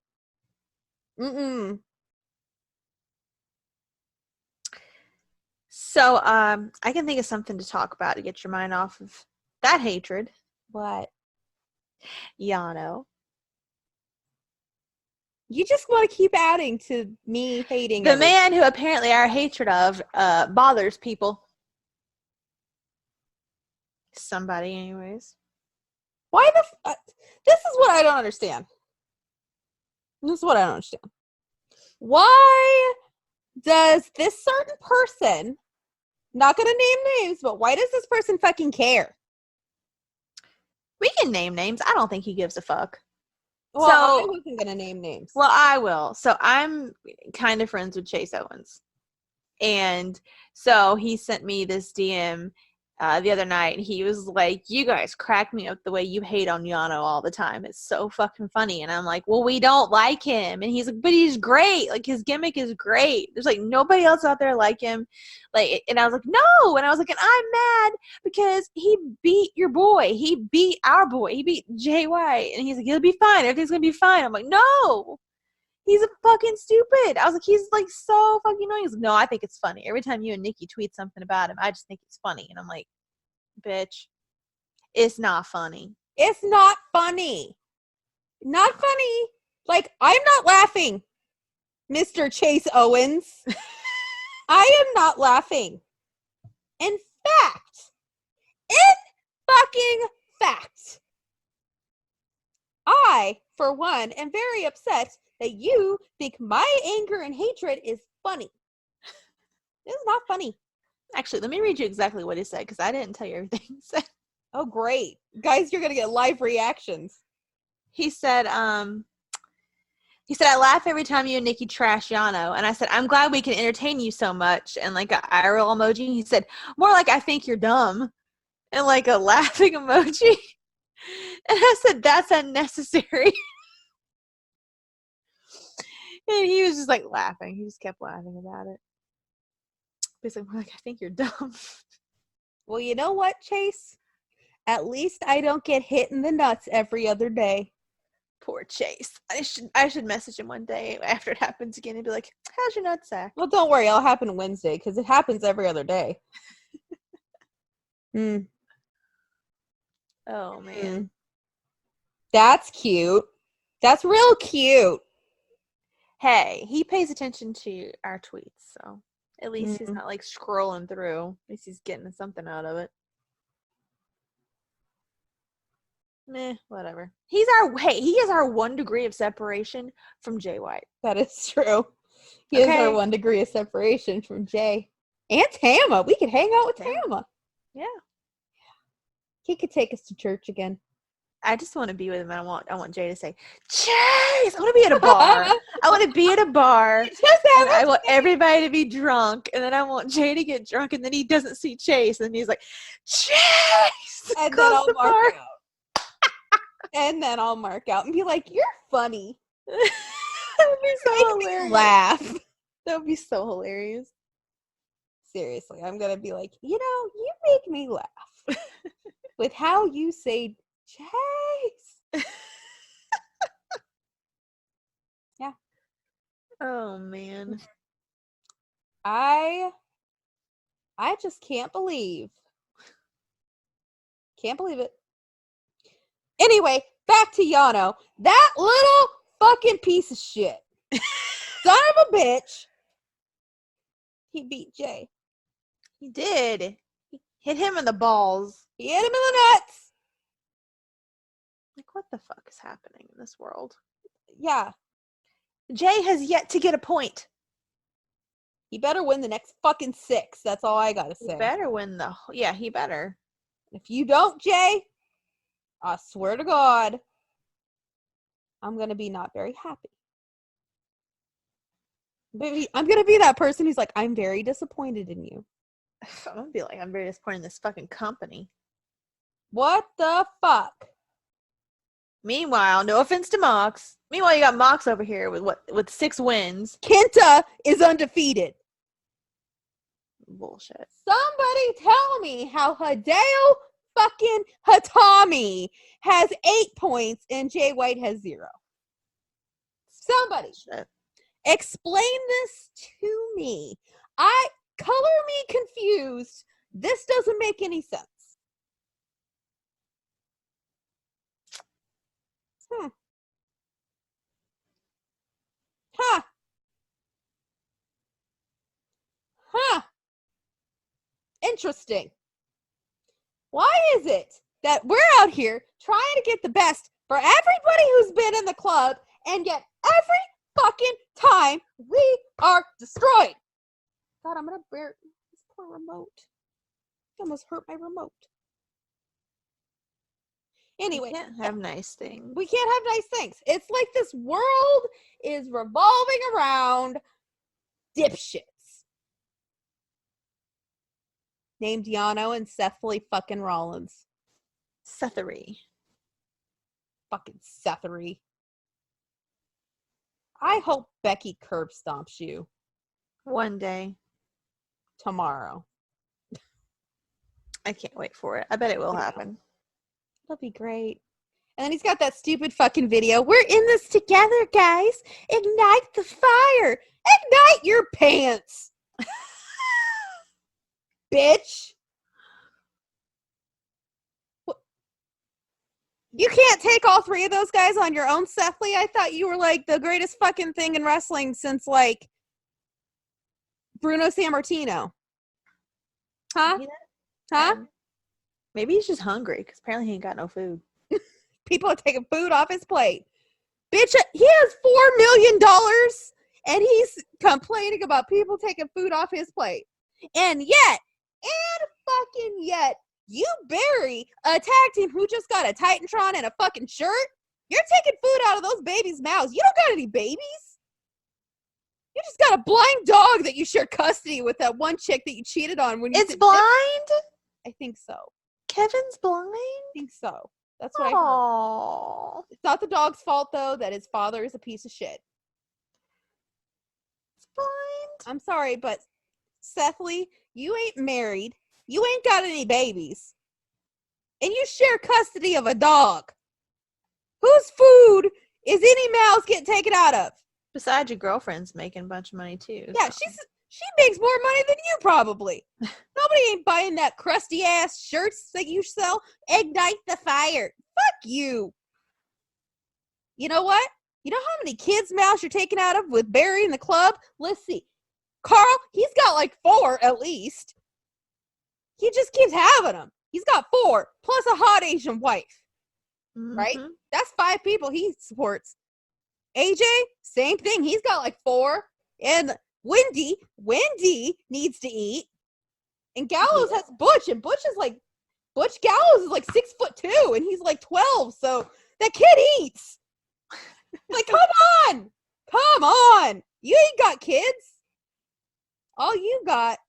So, I can think of something to talk about to get your mind off of that hatred. What? Yano. You just want to keep adding to me hating the man who apparently our hatred of bothers people. Somebody, anyways. Why this is what I don't understand. Why does this certain person, not gonna name names, but why does this person fucking care? We can name names. I don't think he gives a fuck. Well, I wasn't gonna name names. Well, I will. So I'm kind of friends with Chase Owens. And so he sent me this DM the other night, and he was like, you guys crack me up the way you hate on Yano all the time. It's so fucking funny. And I'm like, well, we don't like him. And he's like, but he's great. Like, his gimmick is great. There's like nobody else out there like him. Like, and I was like, no. And I was like, and I'm mad because he beat your boy. He beat our boy. He beat Jay White. And he's like, he'll be fine. Everything's gonna be fine. I'm like, no. He's a fucking stupid. I was like, he's like so fucking annoying. He's like, no, I think it's funny. Every time you and Nikki tweet something about him, I just think it's funny. And I'm like, bitch, it's not funny. It's not funny. Not funny. Like, I'm not laughing, Mr. Chase Owens. I am not laughing. In fucking fact, I, for one, am very upset that you think my anger and hatred is funny. This is not funny. Actually, let me read you exactly what he said, because I didn't tell you everything he said. Oh, great. Guys, you're going to get live reactions. He said, I laugh every time you and Nikki trash Yano. And I said, I'm glad we can entertain you so much. And like a eye roll emoji. He said, more like I think you're dumb. And like a laughing emoji. And I said, that's unnecessary. And he was just like laughing. He just kept laughing about it. He's like, I think you're dumb. Well, you know what, Chase? At least I don't get hit in the nuts every other day. Poor Chase. I should message him one day after it happens again and be like, "How's your nutsack?" Well, don't worry, it'll happen Wednesday because it happens every other day. Mm. Oh man, That's cute. That's real cute. hey, he pays attention to our tweets, so at least he's not like scrolling through. At least he's getting something out of it. Meh, whatever. He is our 1 degree of separation from Jay White. That is true. He is our 1 degree of separation from Jay. And Tama. We could hang out with Tama. Yeah. He could take us to church again. I just want to be with him. I want Jay to say, Chase! I want to be at a bar. I want to be at a bar. And I want everybody to be drunk. And then I want Jay to get drunk. And then he doesn't see Chase. And he's like, Chase! And then I'll mark out. And then I'll mark out and be like, you're funny. That would be so hilarious. Laugh. That would be so hilarious. Seriously, I'm going to be like, you make me laugh. With how you say Chase. Yeah. Oh, man. I just can't believe it. Anyway, back to Yano. That little fucking piece of shit. Son of a bitch. He beat Jay. He did. He hit him in the balls. He hit him in the nuts. Like, what the fuck is happening in this world? Yeah. Jay has yet to get a point. He better win the next fucking 6. That's all I gotta say. He better win he better. If you don't, Jay, I swear to God, I'm going to be not very happy. I'm going to be that person who's like, I'm very disappointed in you. I'm going to be like, I'm very disappointed in this fucking company. What the fuck? Meanwhile, no offense to Mox. Meanwhile, you got Mox over here with 6 wins. Kenta is undefeated. Bullshit. Somebody tell me how Hideo fucking Hatami has 8 points and Jay White has 0. Somebody explain this to me. Color me confused. This doesn't make any sense. Interesting. Why is it that we're out here trying to get the best for everybody who's been in the club, and yet every fucking time we are destroyed? God, I'm gonna bear this poor remote. I almost hurt my remote. Anyway, we can't have nice things. We can't have nice things. It's like this world is revolving around dipshits named Yano and Seth fucking Rollins. Sethery. Fucking Sethery. I hope Becky curb stomps you. One day. Tomorrow. I can't wait for it. I bet it will happen. It'll be great. And then he's got that stupid fucking video. We're in this together, guys. Ignite the fire. Ignite your pants. Bitch. You can't take all 3 of those guys on your own, Seth Lee. I thought you were like the greatest fucking thing in wrestling since like Bruno Sammartino. Huh? Huh? Maybe he's just hungry because apparently he ain't got no food. People are taking food off his plate. Bitch, he has $4 million and he's complaining about people taking food off his plate. And yet, you bury a tag team who just got a Titantron and a fucking shirt. You're taking food out of those babies' mouths. You don't got any babies. You just got a blind dog that you share custody with, that one chick that you cheated on when you. It's blind? I think so. Kevin's blind? I think so. That's what I heard. It's not the dog's fault, though, that his father is a piece of shit. It's blind. I'm sorry, but Seth Lee, you ain't married. You ain't got any babies. And you share custody of a dog whose food is any mouths getting taken out of? Besides, your girlfriend's making a bunch of money too. Yeah, so. she makes more money than you probably. Nobody ain't buying that crusty ass shirts that you sell. Ignite the fire. Fuck you. You know what? You know how many kids' mouths you're taking out of with Barry in the club? Let's see. Carl, he's got like 4 at least. He just keeps having them. He's got 4 plus a hot Asian wife. Right? That's 5 people he supports. AJ, same thing. He's got like 4. And Wendy needs to eat. And Gallows has Butch, and Butch Gallows is like 6'2", and he's like 12. So that kid eats. Like, come on. You ain't got kids. All you got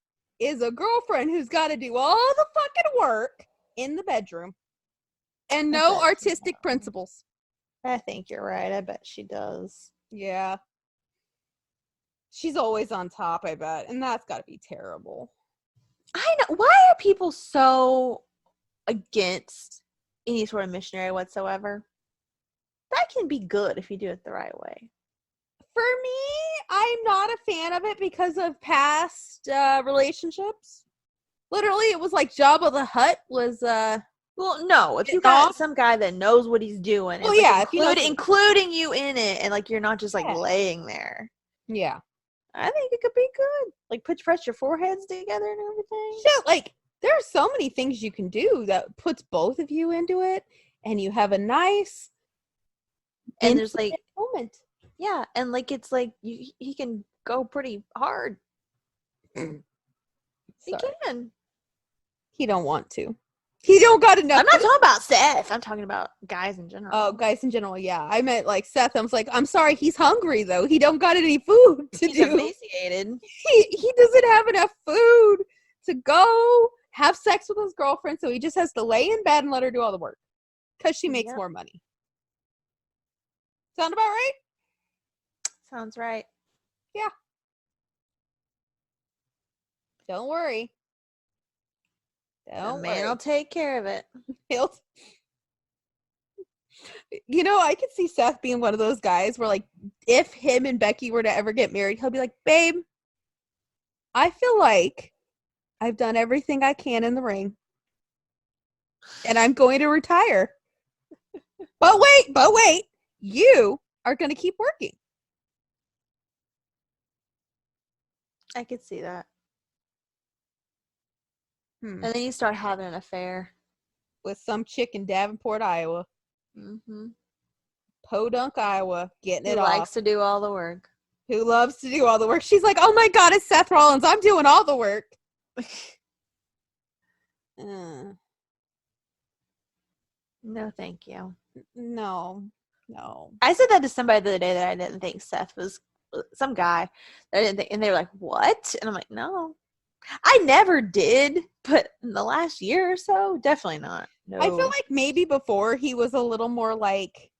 is a girlfriend who's got to do all the fucking work in the bedroom, and no artistic principles. I think you're right. I bet she does. Yeah. She's always on top, I bet. And that's got to be terrible. I know. Why are people so against any sort of missionary whatsoever? That can be good if you do it the right way. For me, I'm not a fan of it because of past relationships. Literally, it was like Jabba the Hutt was... Well, no, if you got some guy that knows what he's doing, well, yeah, including you in it, and like you're not just like laying there. Yeah. I think it could be good. Like press your foreheads together and everything. Shit, like there are so many things you can do that puts both of you into it, and you have a nice and there's like moment. Yeah, and like it's like he can go pretty hard. He can. He don't want to. He don't got enough. I'm not talking about Seth. I'm talking about guys in general. Oh, guys in general, yeah. I meant like Seth. I was like, I'm sorry, he's hungry though. He don't got any food to he's do. Emaciated. He doesn't have enough food to go have sex with his girlfriend, so he just has to lay in bed and let her do all the work because she makes more money. Sound about right? Sounds right. Yeah. Don't worry. The man will take care of it. You know, I could see Seth being one of those guys where, like, if him and Becky were to ever get married, he'll be like, babe, I feel like I've done everything I can in the ring, and I'm going to retire. But wait, you are going to keep working. I could see that. And then you start having an affair with some chick in Davenport, Iowa. Podunk, Iowa, getting it off. Who likes to do all the work. Who loves to do all the work. She's like, oh my God, it's Seth Rollins. I'm doing all the work. No, thank you. No. I said that to somebody the other day that I didn't think Seth was some guy that I didn't think, and they were like, what? And I'm like, no. I never did, but in the last year or so, definitely not. No. I feel like maybe before he was a little more like,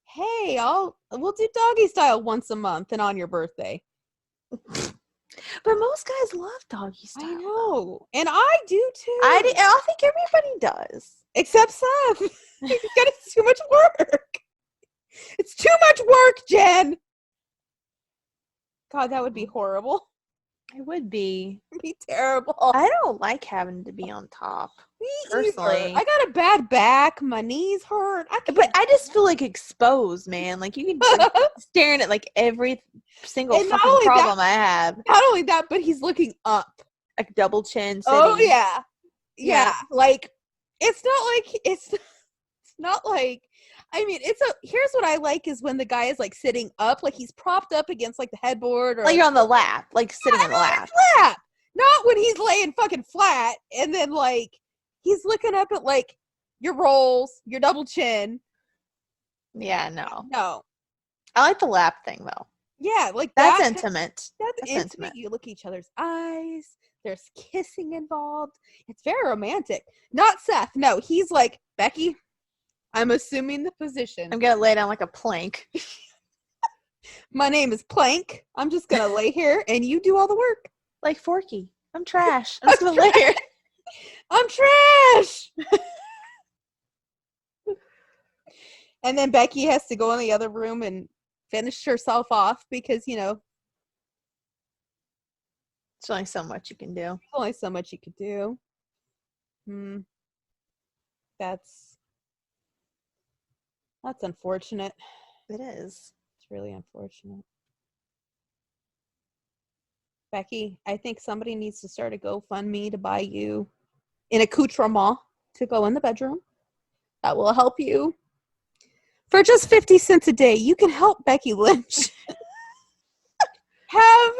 hey, we'll do doggy style once a month and on your birthday. But most guys love doggy style. I know. And I do too. I think everybody does. Except Seth. It's too much work. It's too much work, Jen. God, that would be horrible. It would be. It'd be terrible. I don't like having to be on top. Me personally. Either. I got a bad back. My knees hurt. But I just feel like exposed, man. Like you can like, staring at like every single fucking problem I have. Not only that, but he's looking up. Like double chin sitting. Oh yeah. Like it's not like I mean, here's what I like is when the guy is like sitting up, like he's propped up against like the headboard or like you're on the lap, like sitting on the lap. Not when he's laying fucking flat and then like he's looking up at like your rolls, your double chin. Yeah, no. I like the lap thing though. Yeah, like that's intimate. That's intimate. You look each other's eyes. There's kissing involved. It's very romantic. Not Seth. No, he's like, Becky, I'm assuming the position. I'm going to lay down like a plank. My name is Plank. I'm just going to lay here and you do all the work. Like Forky. I'm trash. I'm just going to lay here. I'm trash. And then Becky has to go in the other room and finish herself off because, you know, There's only so much you can do. there's only so much you could do. That's unfortunate. It is. It's really unfortunate. Becky, I think somebody needs to start a GoFundMe to buy you an accoutrement to go in the bedroom. That will help you. For just 50 cents a day, you can help Becky Lynch have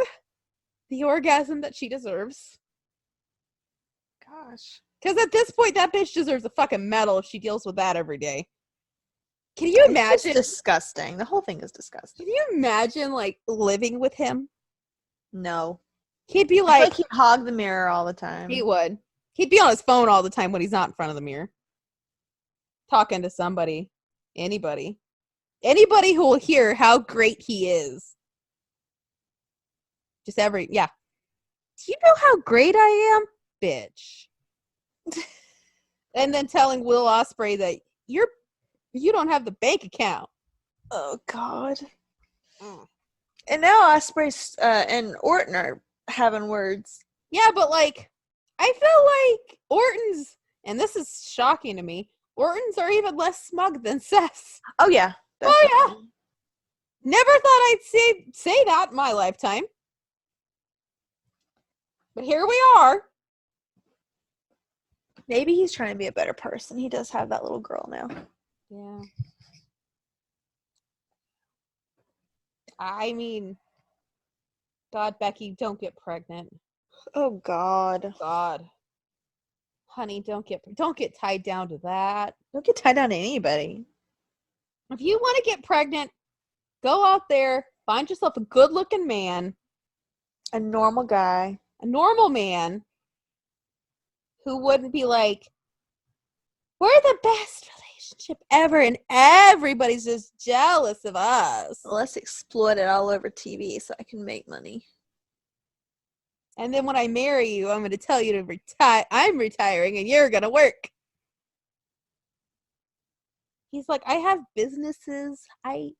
the orgasm that she deserves. Gosh. Because at this point, that bitch deserves a fucking medal if she deals with that every day. Can you imagine? It's disgusting. The whole thing is disgusting. Can you imagine, like, living with him? No. He'd be I feel like like he'd hog the mirror all the time. he would. He'd be on his phone all the time when he's not in front of the mirror. Talking to somebody. Anybody who will hear how great he is. Just do you know how great I am? Bitch. And then telling Will Ospreay that you don't have the bank account. Oh, God. And now Ospreay and Orton are having words. Yeah, but, like, I feel like Orton's, and this is shocking to me, Orton's are even less smug than Seth's. Oh, yeah. Definitely. Oh, yeah. Never thought I'd say that in my lifetime. But here we are. Maybe he's trying to be a better person. He does have that little girl now. Yeah. I mean, God, Becky, don't get pregnant. Oh, God. God. Honey, don't get tied down to that. Don't get tied down to anybody. If you want to get pregnant, go out there, find yourself a good-looking man. A normal guy. A normal man who wouldn't be like, we're the best relationship ever and everybody's just jealous of us. Let's exploit it all over TV so I can make money. And then when I marry you, I'm going to tell you to retire. I'm retiring and you're going to work. He's like, I have businesses. I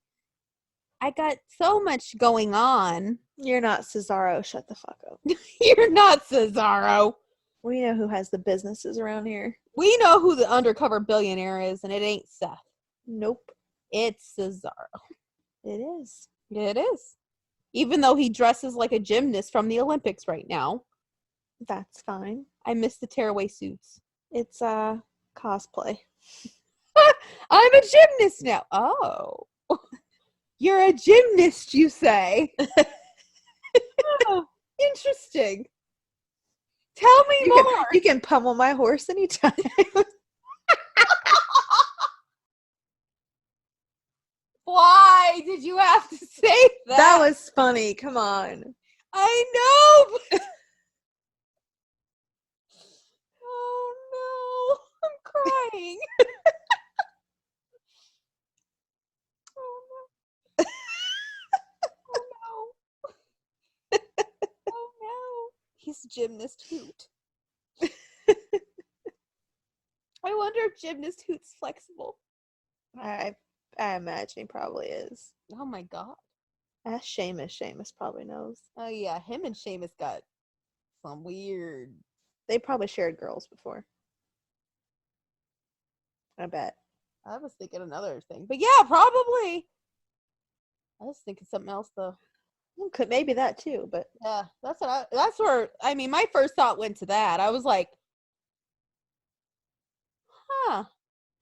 got so much going on. You're not Cesaro. Shut the fuck up. You're not Cesaro. We know who has the businesses around here. We know who the undercover billionaire is, and it ain't Seth. Nope. It's Cesaro. It is. It is. Even though he dresses like a gymnast from the Olympics right now. That's fine. I miss the tearaway suits. It's cosplay. I'm a gymnast now. Oh. You're a gymnast, you say? Oh, interesting. Tell me more. You can pummel my horse anytime. Why did you have to say that? That was funny. Come on. I know. But... oh no. I'm crying. Oh no. Oh no. Oh no. He's gymnast hoot. I wonder if gymnast hoot's flexible. I imagine he probably is. Oh my god. Ask Sheamus. Sheamus probably knows. Oh yeah, him and Sheamus got some weird. They probably shared girls before. I bet. I was thinking another thing, but yeah, probably. I was thinking something else though. Well, could maybe that too, but yeah, that's where I mean, my first thought went to that. I was like, huh.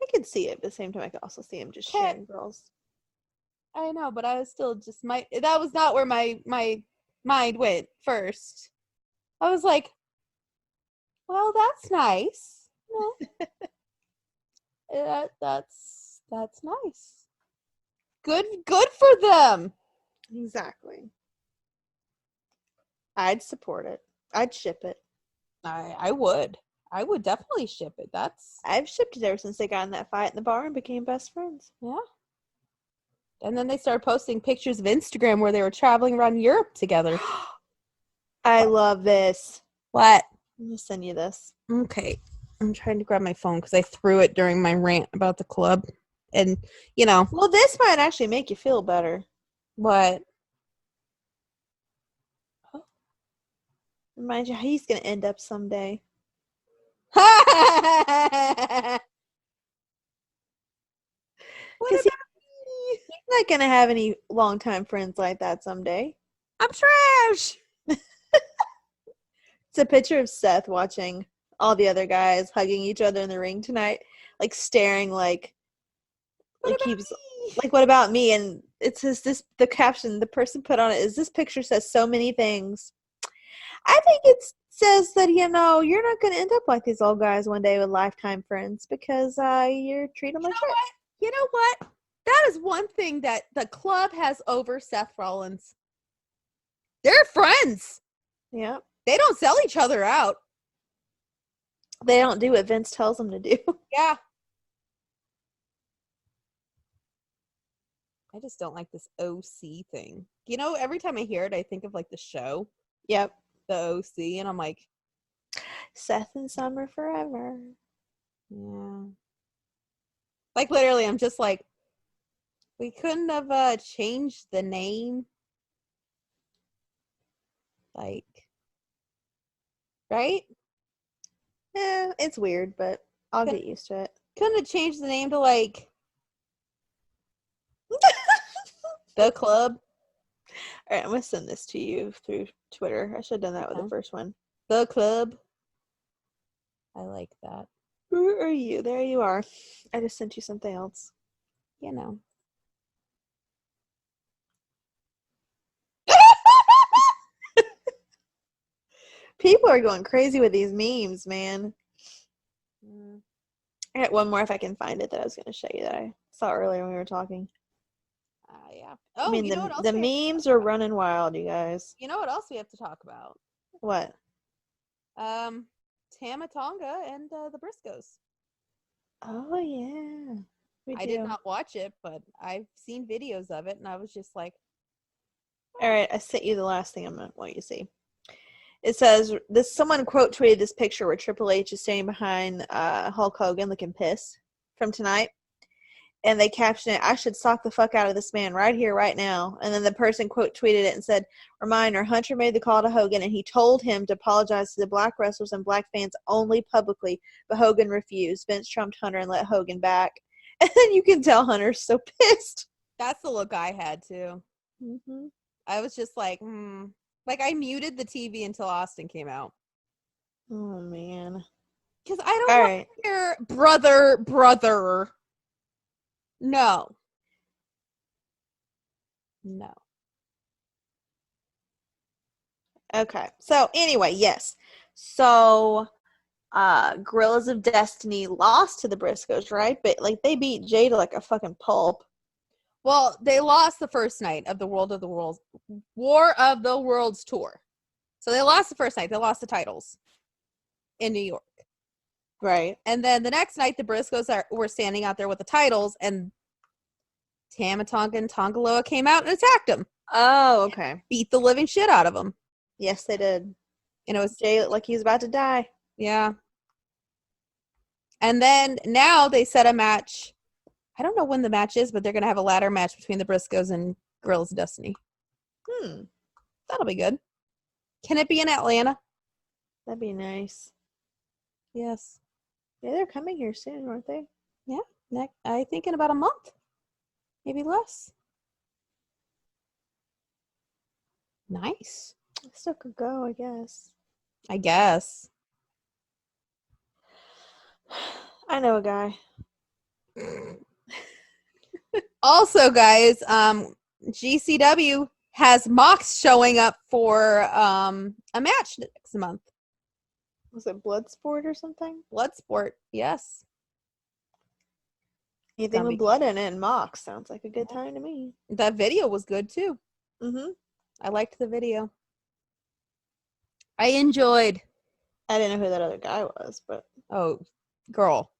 I could see it. At the same time, I could also see him just sharing girls. I know, but I was still just that was not where my mind went first. I was like, well, that's nice. No. That's nice. Good for them. Exactly. I'd support it. I'd ship it. I would. I would definitely ship it. I've shipped it ever since they got in that fight in the bar and became best friends. Yeah. And then they started posting pictures of Instagram where they were traveling around Europe together. I love this. What? I'm going to send you this. Okay. I'm trying to grab my phone because I threw it during my rant about the club. And, you know. Well, this might actually make you feel better. What? Remind you how he's going to end up someday. What Because he's not going to have any longtime friends like that someday. I'm trash. It's a picture of Seth watching all the other guys hugging each other in the ring tonight, like staring like keeps like, what about me? And it says the caption the person put on it is, this picture says so many things. I think it says that, you're not going to end up like these old guys one day with lifetime friends because you're treating them like shit. You know what? That is one thing that the club has over Seth Rollins. They're friends. Yeah. They don't sell each other out. They don't do what Vince tells them to do. Yeah. I just don't like this OC thing. You know, every time I hear it, I think of like the show. Yep. The OC, and I'm like, Seth and Summer forever. yeah. Like, literally, I'm just like, we couldn't have changed the name. Like, right? Yeah, it's weird, but I'll get used to it. Couldn't have changed the name to, like, the club. All right, I'm going to send this to you through Twitter. I should have done that with the first one. The club. I like that. Who are you? There you are. I just sent you something else. You know. People are going crazy with these memes, man. I got one more if I can find it that I was going to show you that I saw earlier when we were talking. Yeah. Oh, I mean, you know what else the memes are running wild, you guys. You know what else we have to talk about? What? Tama Tonga and the Briscoes. Oh, yeah. I did not watch it, but I've seen videos of it, and I was just like, all right, I sent you the last thing I'm going to want you to see. It says, someone quote tweeted this picture where Triple H is standing behind Hulk Hogan looking pissed from tonight. And they captioned it, I should sock the fuck out of this man right here, right now. And then the person quote tweeted it and said, reminder, Hunter made the call to Hogan and he told him to apologize to the black wrestlers and black fans only publicly, but Hogan refused. Vince trumped Hunter and let Hogan back. And then you can tell Hunter's so pissed. That's the look I had too. Mm-hmm. I was just like, Like, I muted the TV until Austin came out. Oh, man. Because I don't want to hear brother. No. Okay. So, anyway, yes. So, Gorillas of Destiny lost to the Briscoes, right? But, like, they beat Jada like a fucking pulp. Well, they lost the first night of the War of the Worlds tour. So they lost the first night. They lost the titles in New York. Right. And then the next night, the Briscoes were standing out there with the titles, and Tama Tonga and Tonga Loa came out and attacked them. Oh, okay. Beat the living shit out of them. Yes, they did. And it was Jay looked like he was about to die. Yeah. And then now they set a match. I don't know when the match is, but they're going to have a ladder match between the Briscoes and Gorillas of Destiny. That'll be good. Can it be in Atlanta? That'd be nice. Yes. Yeah, they're coming here soon, aren't they? Yeah. I think in about a month. Maybe less. Nice. I still could go, I guess. I guess. I know a guy. Also, guys, GCW has Mox showing up for a match next month. Was it Bloodsport or something? Bloodsport, yes. Anything with blood in it and Mox sounds like a good time to me. That video was good too. Mm-hmm. I liked the video. I enjoyed. I didn't know who that other guy was, but oh, girl,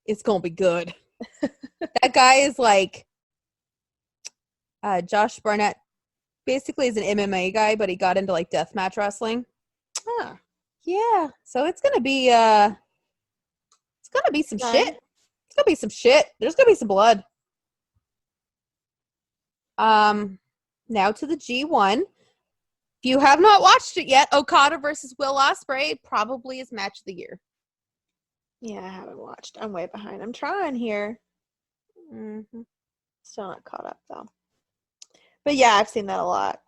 it's gonna be good. That guy is like Josh Barnett. Basically, is an MMA guy, but he got into like deathmatch wrestling. Ah, yeah. So it's gonna be some shit. It's gonna be some shit. There's gonna be some blood. Now to the G1. If you have not watched it yet, Okada versus Will Ospreay probably is match of the year. Yeah, I haven't watched. I'm way behind. I'm trying here. Mm-hmm. Still not caught up though. But yeah, I've seen that a lot.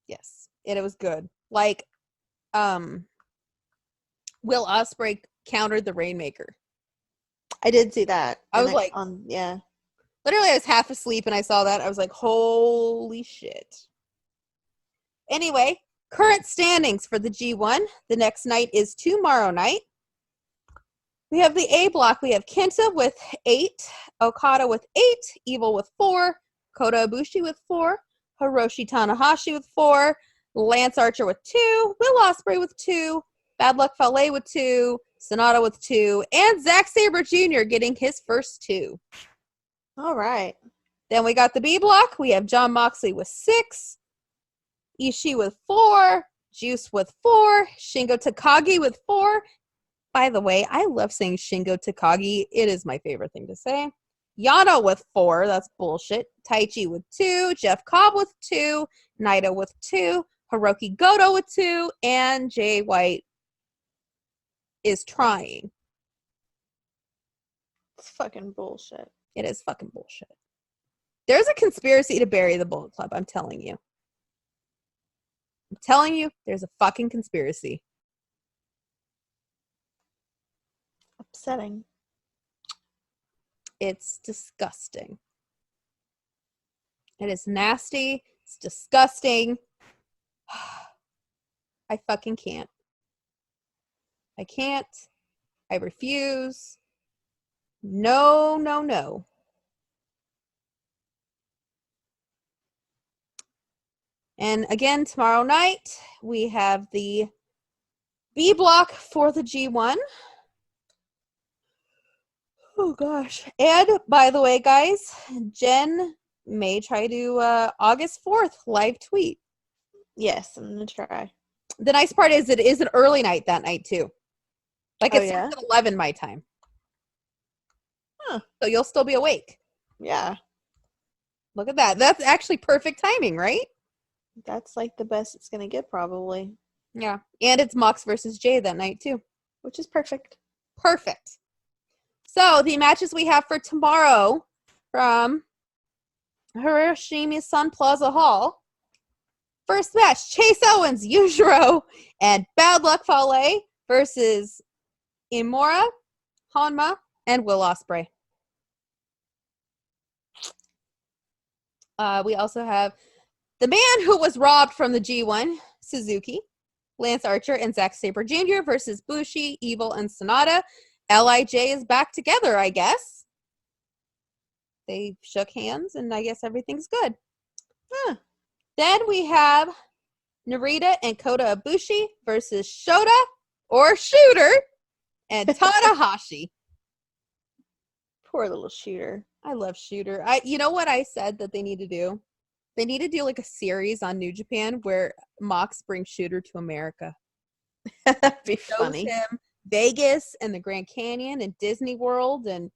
Yes, and it was good. Like, Will Ospreay countered the Rainmaker. I did see that. I was like, yeah. Literally, I was half asleep and I saw that. I was like, holy shit. Anyway, current standings for the G1. The next night is tomorrow night. We have the A block. We have Kenta with 8, Okada with 8, Evil with 4, Kota Ibushi with 4, Hiroshi Tanahashi with 4, Lance Archer with 2, Will Ospreay with 2, Bad Luck Fale with 2, Sonata with 2, and Zack Sabre Jr. getting his first 2. All right. Then we got the B block. We have Jon Moxley with 6, Ishii with 4, Juice with 4, Shingo Takagi with 4. By the way, I love saying Shingo Takagi. It is my favorite thing to say. Yano with 4. That's bullshit. Taichi with 2, Jeff Cobb with 2, Naito with 2, Hiroki Goto with 2, and Jay White is trying. It's fucking bullshit. It is fucking bullshit. There's a conspiracy to bury the Bullet Club, I'm telling you. I'm telling you, there's a fucking conspiracy. Upsetting. It's disgusting. It is nasty. It's disgusting. I fucking can't. I can't. I refuse. No, no, no. And again, tomorrow night, we have the B block for the G1. Oh, gosh. And, by the way, guys, Jen may try to August 4th live tweet. Yes, I'm going to try. The nice part is it is an early night that night, too. Like, it's yeah? 11 my time. Huh. So you'll still be awake. Yeah. Look at that. That's actually perfect timing, right? That's like the best it's going to get, probably. Yeah. And it's Mox versus Jay that night, too. Which is perfect. Perfect. So, the matches we have for tomorrow from Hiroshima Sun Plaza Hall. First match, Chase Owens, Yujiro, and Bad Luck Fale versus Imura, Honma, and Will Ospreay. We also have the man who was robbed from the G1, Suzuki, Lance Archer, and Zack Sabre Jr. versus Bushi, Evil, and Sonata. LIJ is back together, I guess. They shook hands, and I guess everything's good. Huh. Then we have Narita and Kota Ibushi versus Shota, or Shooter, and Tanahashi. Poor little Shooter. I love Shooter. You know what I said that they need to do? They need to do like a series on New Japan where Mox brings Shooter to America. That'd be funny. Him Vegas and the Grand Canyon and Disney World, and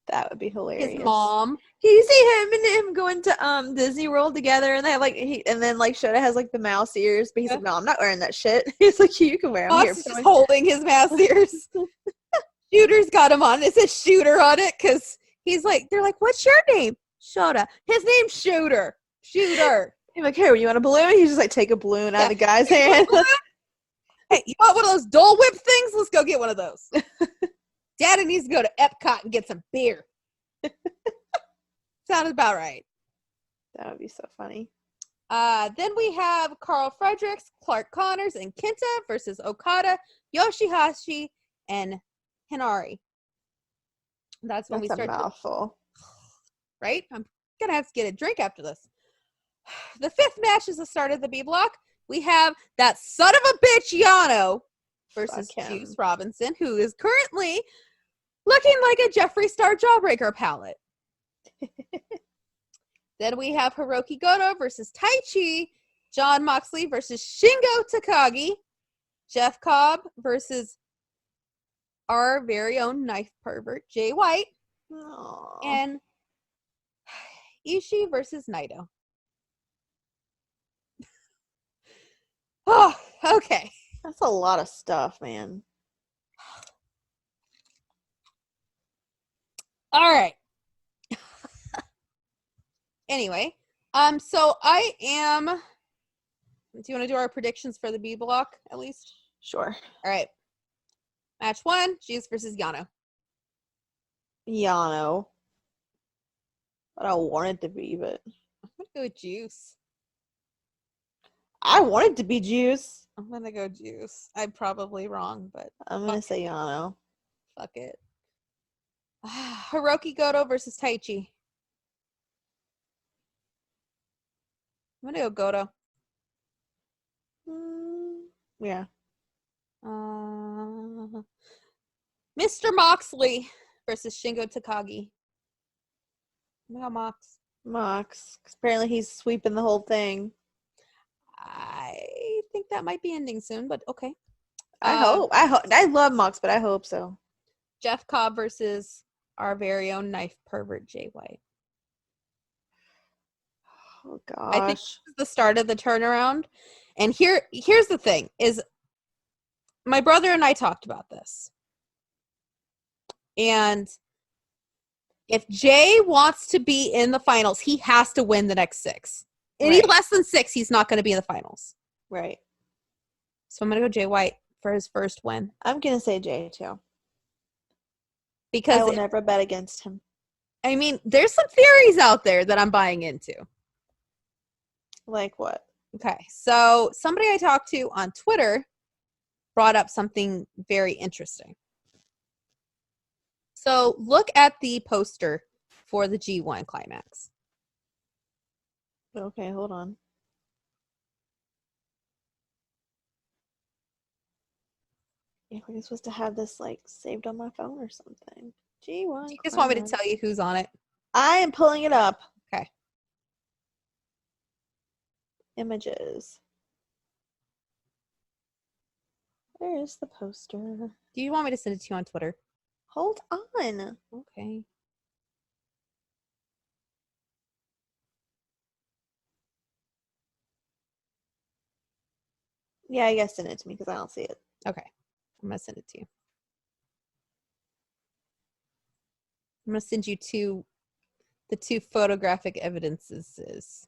that would be hilarious. His mom. Can you see him and him going to Disney World together, and they have and then like Shota has like the mouse ears, but he's like, no, I'm not wearing that shit. He's like, you can wear them. Mox is just holding his mouse ears. Shooter's got him on. It says Shooter on it because he's like, they're like, what's your name? Shota. His name's Shooter. Shooter. He's like, hey, you want a balloon? He's just like, take a balloon out of the guy's hand. Hey, you want one of those Dole Whip things? Let's go get one of those. Daddy needs to go to Epcot and get some beer. Sounded about right. That would be so funny. Then we have Carl Fredericks, Clark Connors, and Kenta versus Okada, Yoshihashi, and Hinari. That's when we start. That's a mouthful. Right? I'm going to have to get a drink after this. The fifth match is the start of the B block. We have that son of a bitch Yano versus Juice Robinson, who is currently looking like a Jeffree Star Jawbreaker palette. Then we have Hiroki Goto versus Taichi, Jon Moxley versus Shingo Takagi, Jeff Cobb versus our very own knife pervert, Jay White. Aww. And Ishii versus Naito. Oh, okay. That's a lot of stuff, man. All right. Anyway, so I am. Do you want to do our predictions for the B block at least? Sure. All right. Match 1, Juice versus Yano. Yano. I don't want it to be, but I'm gonna go with Juice. I want it to be Juice. I'm gonna go Juice. I'm probably wrong, but I'm gonna say Yano. fuck it. Hiroki Goto versus Taichi. I'm gonna go Goto. Yeah. Mr. Moxley versus Shingo Takagi. I'm gonna go Mox. Mox. 'Cause apparently he's sweeping the whole thing. I think that might be ending soon, but okay. I hope. I love Mox, but I hope so. Jeff Cobb versus our very own knife pervert Jay White. Oh I think gosh. this is the start of the turnaround. And here's the thing is my brother and I talked about this. And if Jay wants to be in the finals, he has to win the next 6. Any less than 6, he's not going to be in the finals. Right. So I'm going to go Jay White for his first win. I'm gonna say Jay too. Because I will never bet against him. I mean, there's some theories out there that I'm buying into. Like what? Okay, so somebody I talked to on Twitter brought up something very interesting. So look at the poster for the G1 Climax. Okay, hold on. Yeah, we're supposed to have this like saved on my phone or something. G1. Do you just want me to tell you who's on it? I am pulling it up. Okay. Images. Where is the poster? Do you want me to send it to you on Twitter? Hold on. Okay. Yeah, I guess send it to me because I don't see it. Okay. I'm going to send it to you. I'm going to send you the two photographic evidences.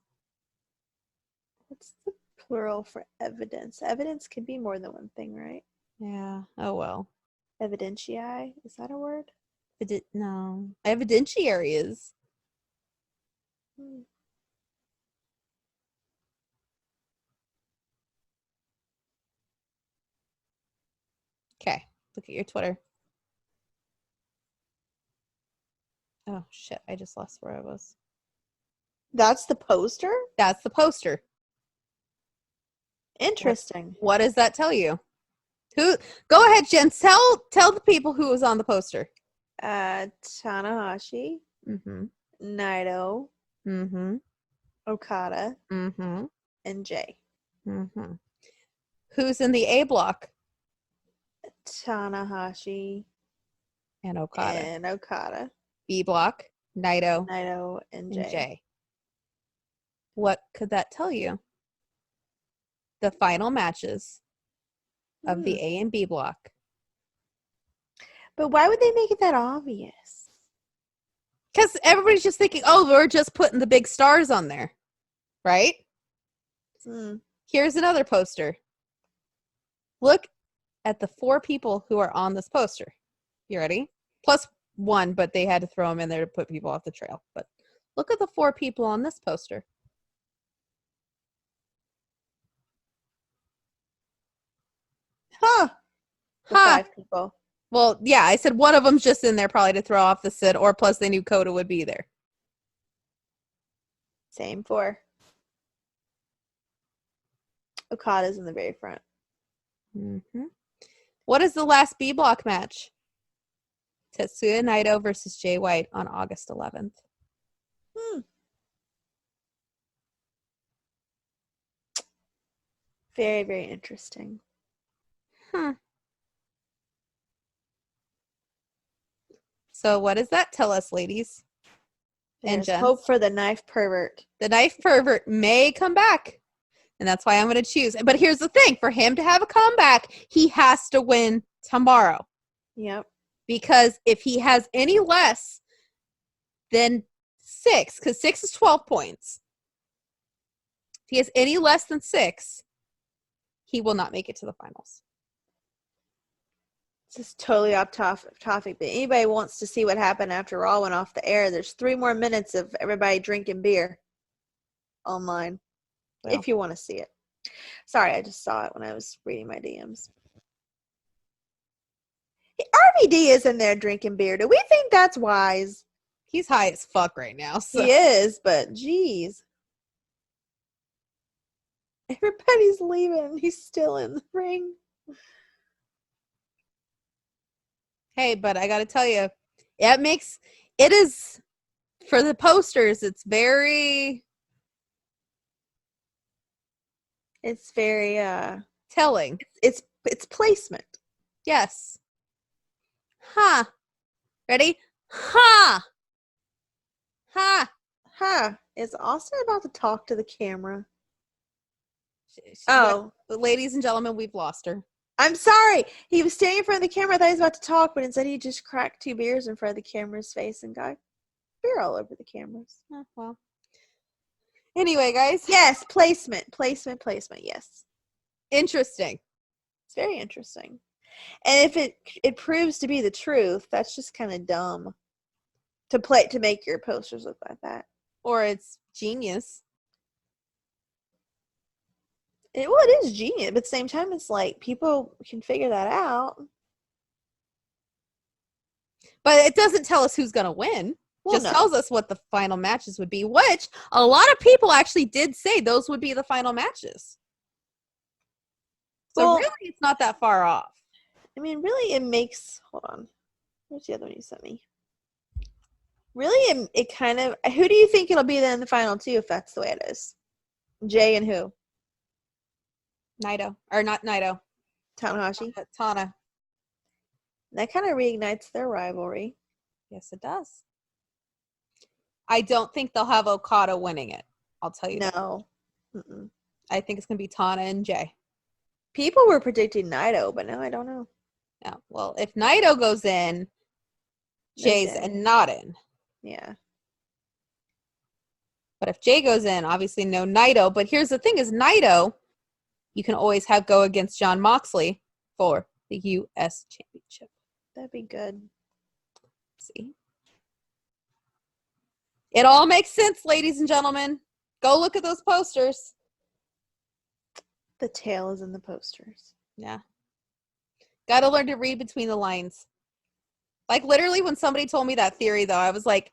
What's the plural for evidence? Evidence can be more than one thing, right? Yeah. Oh, well. Evidentiae? Is that a word? No. Evidentiaries. Okay. Look at your Twitter. Oh, shit. I just lost where I was. That's the poster? That's the poster. Interesting. What does that tell you? Who? Go ahead, Jen. Tell the people who was on the poster. Tanahashi. Mm-hmm. Naito. Mm-hmm. Okada. Mm-hmm. And Jay. Mm-hmm. Who's in the A block? Tanahashi. And Okada. B block, Naito and Jay. What could that tell you? The final matches of the A and B block. But why would they make it that obvious? Because everybody's just thinking, oh, we're just putting the big stars on there. Right? Here's another poster. Look at the 4 people who are on this poster. You ready? Plus 1, but they had to throw them in there to put people off the trail. But look at the 4 people on this poster. Huh. 5 people. Well, yeah, I said one of them's just in there probably to throw off the Sid, or plus they knew Coda would be there. Same 4. Okada's in the very front. Mm-hmm. What is the last B block match? Tetsuya Naito versus Jay White on August 11th. Very, very interesting. So what does that tell us, ladies? And There's hope for the knife pervert. The knife pervert may come back. And that's why I'm going to choose. But here's the thing. For him to have a comeback, he has to win tomorrow. Yep. Because if he has any less than 6, because 6 is 12 points. If he has any less than 6, he will not make it to the finals. This is totally off topic, but anybody wants to see what happened after Raw went off the air, there's 3 more minutes of everybody drinking beer online. Well, if you want to see it. Sorry, I just saw it when I was reading my DMs. RVD is in there drinking beer. Do we think that's wise? He's high as fuck right now. So. He is, but geez. Everybody's leaving. He's still in the ring. Hey, but I got to tell you, it is, for the posters, it's very telling. It's placement. Yes. Huh. Ready? Huh. Huh. Huh. Is Austin about to talk to the camera? Ladies and gentlemen, we've lost her. I'm sorry. He was standing in front of the camera. I thought he was about to talk, but instead he just cracked 2 beers in front of the camera's face and got beer all over the cameras. Oh, well. Anyway, guys. Yes, placement, yes. Interesting. It's very interesting. And if it proves to be the truth, that's just kind of dumb to make your posters look like that. Or it's genius. It is genius, but at the same time, it's like people can figure that out. But it doesn't tell us who's going to win. Just tells us what the final matches would be, which a lot of people actually did say those would be the final matches. So really, it's not that far off. I mean, really, it makes... Hold on. Where's the other one you sent me? Really, it kind of... Who do you think it'll be then in the final 2 if that's the way it is? Jay and who? Naito. Or not Naito. Tanahashi? Tana. That kind of reignites their rivalry. Yes, it does. I don't think they'll have Okada winning it. I'll tell you. No. I think it's going to be Tana and Jay. People were predicting Naito, but now I don't know. Yeah. Well, if Naito goes in, Jay's not in. Yeah. But if Jay goes in, obviously no Naito. But here's the thing is Naito, you can always have go against Jon Moxley for the U.S. Championship. That'd be good. See? It all makes sense, ladies and gentlemen. Go look at those posters. The tail is in the posters. Yeah. Got to learn to read between the lines. Like, literally, when somebody told me that theory, though, I was like,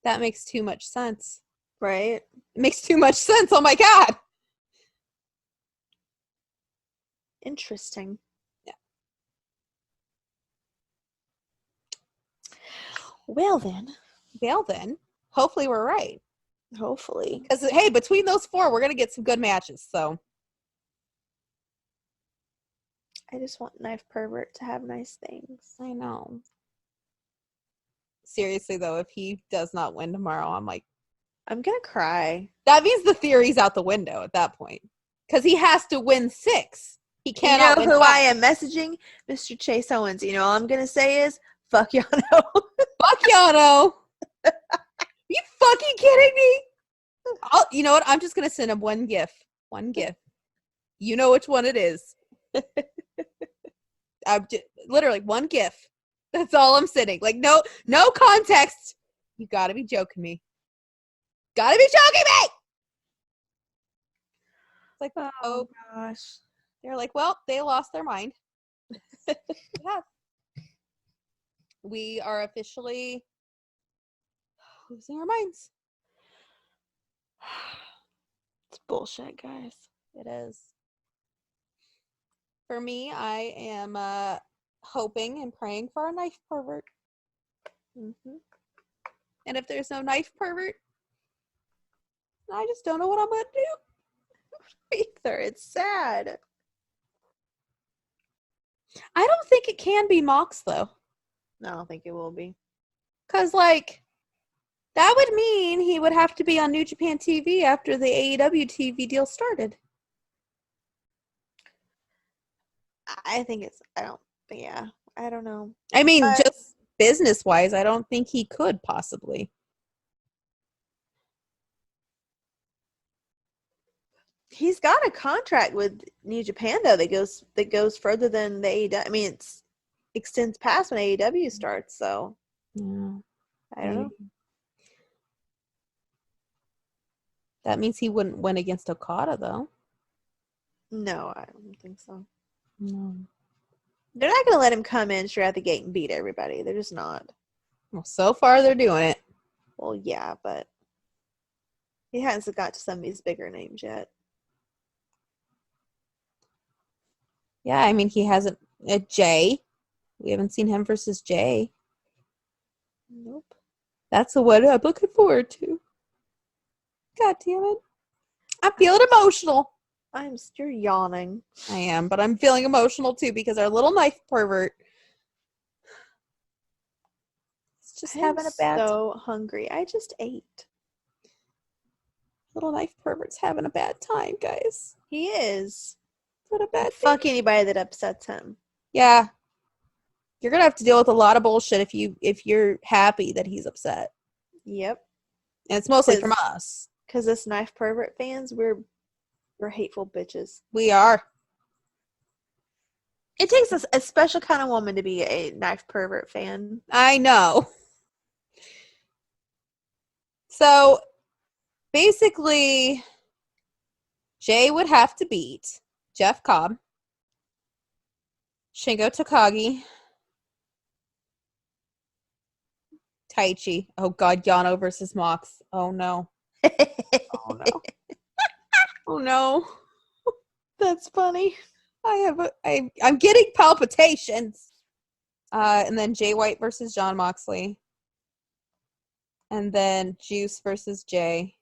that makes too much sense. Right? It makes too much sense. Oh, my God. Interesting. Yeah. Well, then. Hopefully we're right. Hopefully. Because, hey, between those 4, we're going to get some good matches, so. I just want Knife Pervert to have nice things. I know. Seriously, though, if he does not win tomorrow, I'm like. I'm going to cry. That means the theory's out the window at that point. Because he has to win 6. He cannot win 5. I am messaging? Mr. Chase Owens. You know all I'm going to say is, fuck Yano. Fuck Yano. You fucking kidding me? You know what? I'm just going to send him one GIF. One GIF. You know which one it is. Literally one GIF. That's all I'm sending. Like, no context. You got to be joking me. Got to be joking me! It's like, oh gosh. They're like, well, they lost their mind. Yeah. We are officially losing our minds. It's bullshit, guys. It is. For me, I am hoping and praying for a knife pervert. Mm-hmm. And if there's no knife pervert, I just don't know what I'm going to do. Either. It's sad. I don't think it can be Mox, though. No, I don't think it will be. Because, like, That would mean he would have to be on New Japan TV after the AEW TV deal started. I don't know. I mean, just business-wise, I don't think he could possibly. He's got a contract with New Japan though that goes further than the AEW. I mean, it extends past when AEW starts. So Yeah, I don't know. That means he wouldn't win against Okada, though. No, I don't think so. No. They're not going to let him come in straight out the gate and beat everybody. They're just not. Well, so far they're doing it. Well, yeah, but he hasn't got to some of these bigger names yet. Yeah, I mean, he hasn't. Jay. We haven't seen him versus Jay. Nope. That's the one I'm looking forward to. God damn it. I'm feeling emotional. I'm still yawning. I am, but I'm feeling emotional too because our little knife pervert is just having a bad time. So hungry. I just ate. Little knife pervert's having a bad time, guys. He is. What a bad thing. Fuck anybody that upsets him. Yeah. You're gonna have to deal with a lot of bullshit if you're happy that he's upset. Yep. And it's mostly from us. Because us knife pervert fans, we're hateful bitches. We are. It takes a special kind of woman to be a knife pervert fan. I know. So basically, Jay would have to beat Jeff Cobb, Shingo Takagi, Taichi. Oh God, Yano versus Mox. Oh no. Oh no. Oh no. That's funny. I'm getting palpitations. And then Jay White versus Jon Moxley. And then Juice versus Jay.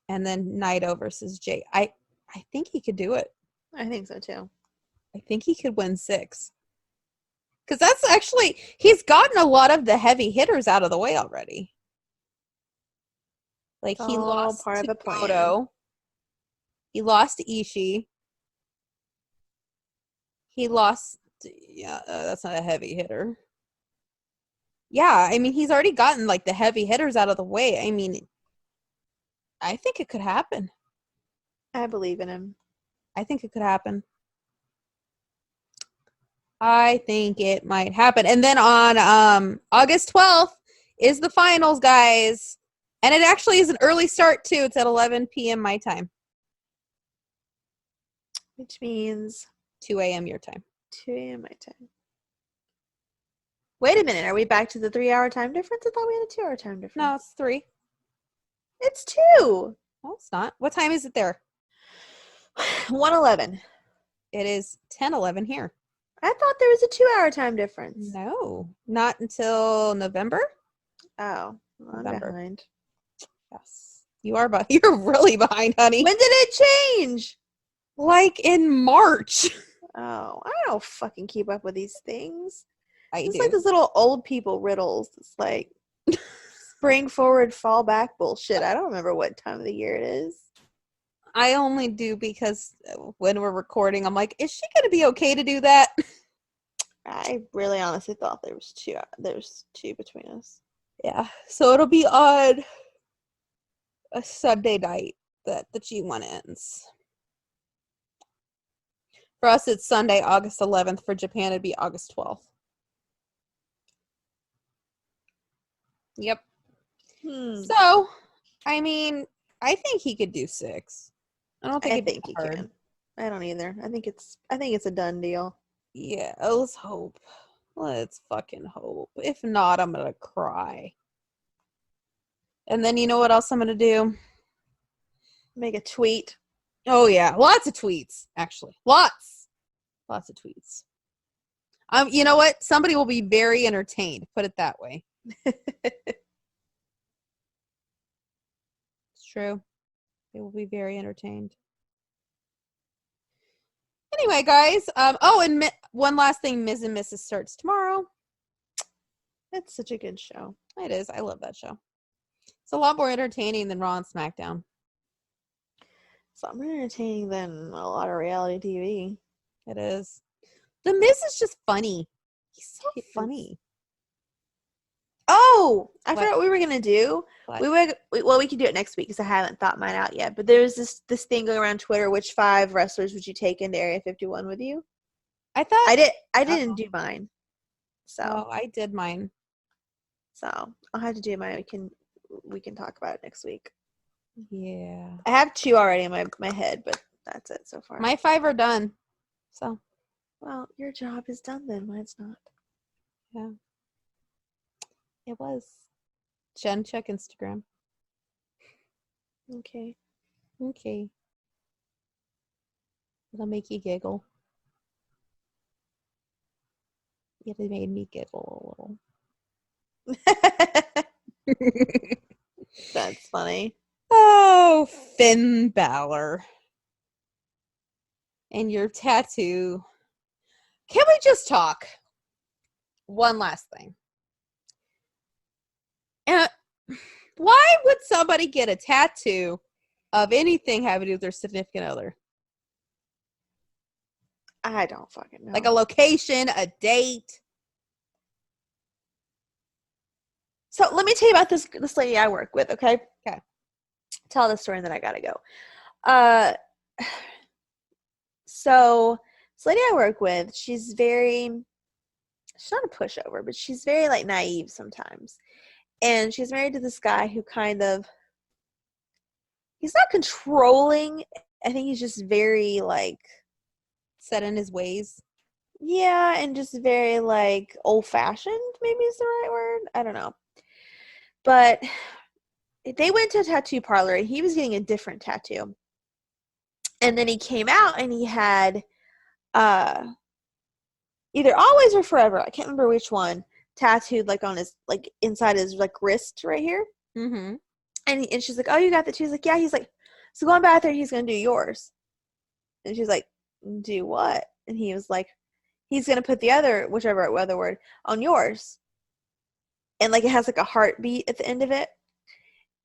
And then Naito versus Jay. I think he could do it. I think so too. I think he could win 6. Because that's actually, he's gotten a lot of the heavy hitters out of the way already. Like he lost part to of a plan. Goto. He lost to Ishii. He lost, that's not a heavy hitter. Yeah, I mean, he's already gotten like the heavy hitters out of the way. I mean, I think it could happen. I believe in him. I think it could happen. I think it might happen. And then on August 12th is the finals, guys. And it actually is an early start, too. It's at 11 p.m. my time. Which means 2 a.m. your time. 2 a.m. my time. Wait a minute. Are we back to the 3-hour time difference? I thought we had a 2-hour time difference. No, it's 3. It's 2. No, it's not. What time is it there? 1:11. It is 10:11 here. I thought there was a 2-hour time difference. No, not until November. Oh, I'm November. behind. Yes, you are. You're really behind, honey. When did it change? Like in March. Oh, I don't fucking keep up with these things. It's like those little old people riddles. It's like spring forward, fall back bullshit. I don't remember what time of the year it is. I only do because when we're recording, I'm like, is she going to be okay to do that? I really honestly thought there was two between us. Yeah. So it'll be on a Sunday night that the G1 ends. For us, it's Sunday, August 11th. For Japan, it'd be August 12th. Yep. So, I mean, I think he could do 6. I think he can. I don't either. I think it's a done deal. Yeah, let's hope. Let's fucking hope. If not, I'm gonna cry. And then you know what else I'm gonna do? Make a tweet. Oh yeah, lots of tweets. Actually, lots of tweets. You know what? Somebody will be very entertained. Put it that way. It's true. They will be very entertained. Anyway, guys. And one last thing. Ms. and Mrs. starts tomorrow. It's such a good show. It is. I love that show. It's a lot more entertaining than Raw and SmackDown. It's a lot more entertaining than a lot of reality TV. It is. The Miz is just funny. He's so funny. Oh, I forgot what we were gonna do. What? We could do it next week because I haven't thought mine out yet. But there's this thing going around Twitter. Which 5 wrestlers would you take into Area 51 with you? I thought I didn't do mine. So I did mine. So I'll have to do mine. We can talk about it next week. Yeah. I have 2 already in my head, but that's it so far. My 5 are done. So. Well, your job is done then. Mine's not. Yeah. It was. Jen, check Instagram. Okay. It'll make you giggle. It made me giggle a little. That's funny. Oh, Finn Balor. And your tattoo. Can we just talk? One last thing. Why would somebody get a tattoo of anything having to do with their significant other? I don't fucking know. Like a location, a date. So let me tell you about this lady I work with, okay? Okay. Tell the story and then I gotta go. So this lady I work with, she's not a pushover, but she's very like naive sometimes. And she's married to this guy who he's not controlling. I think he's just very like Set in his ways. Yeah, and just very like old-fashioned, maybe is the right word. I don't know. But they went to a tattoo parlor and he was getting a different tattoo. And then he came out and he had either Always or Forever, I can't remember which one, tattooed like on his like inside his like wrist right here. Mm-hmm. And she's like, "Oh, you got that too?" He's like, "Yeah." He's like, "So going back there, he's gonna do yours." And she's like, "Do what?" And he was like, "He's gonna put the other, whichever other word, on yours." And like it has like a heartbeat at the end of it.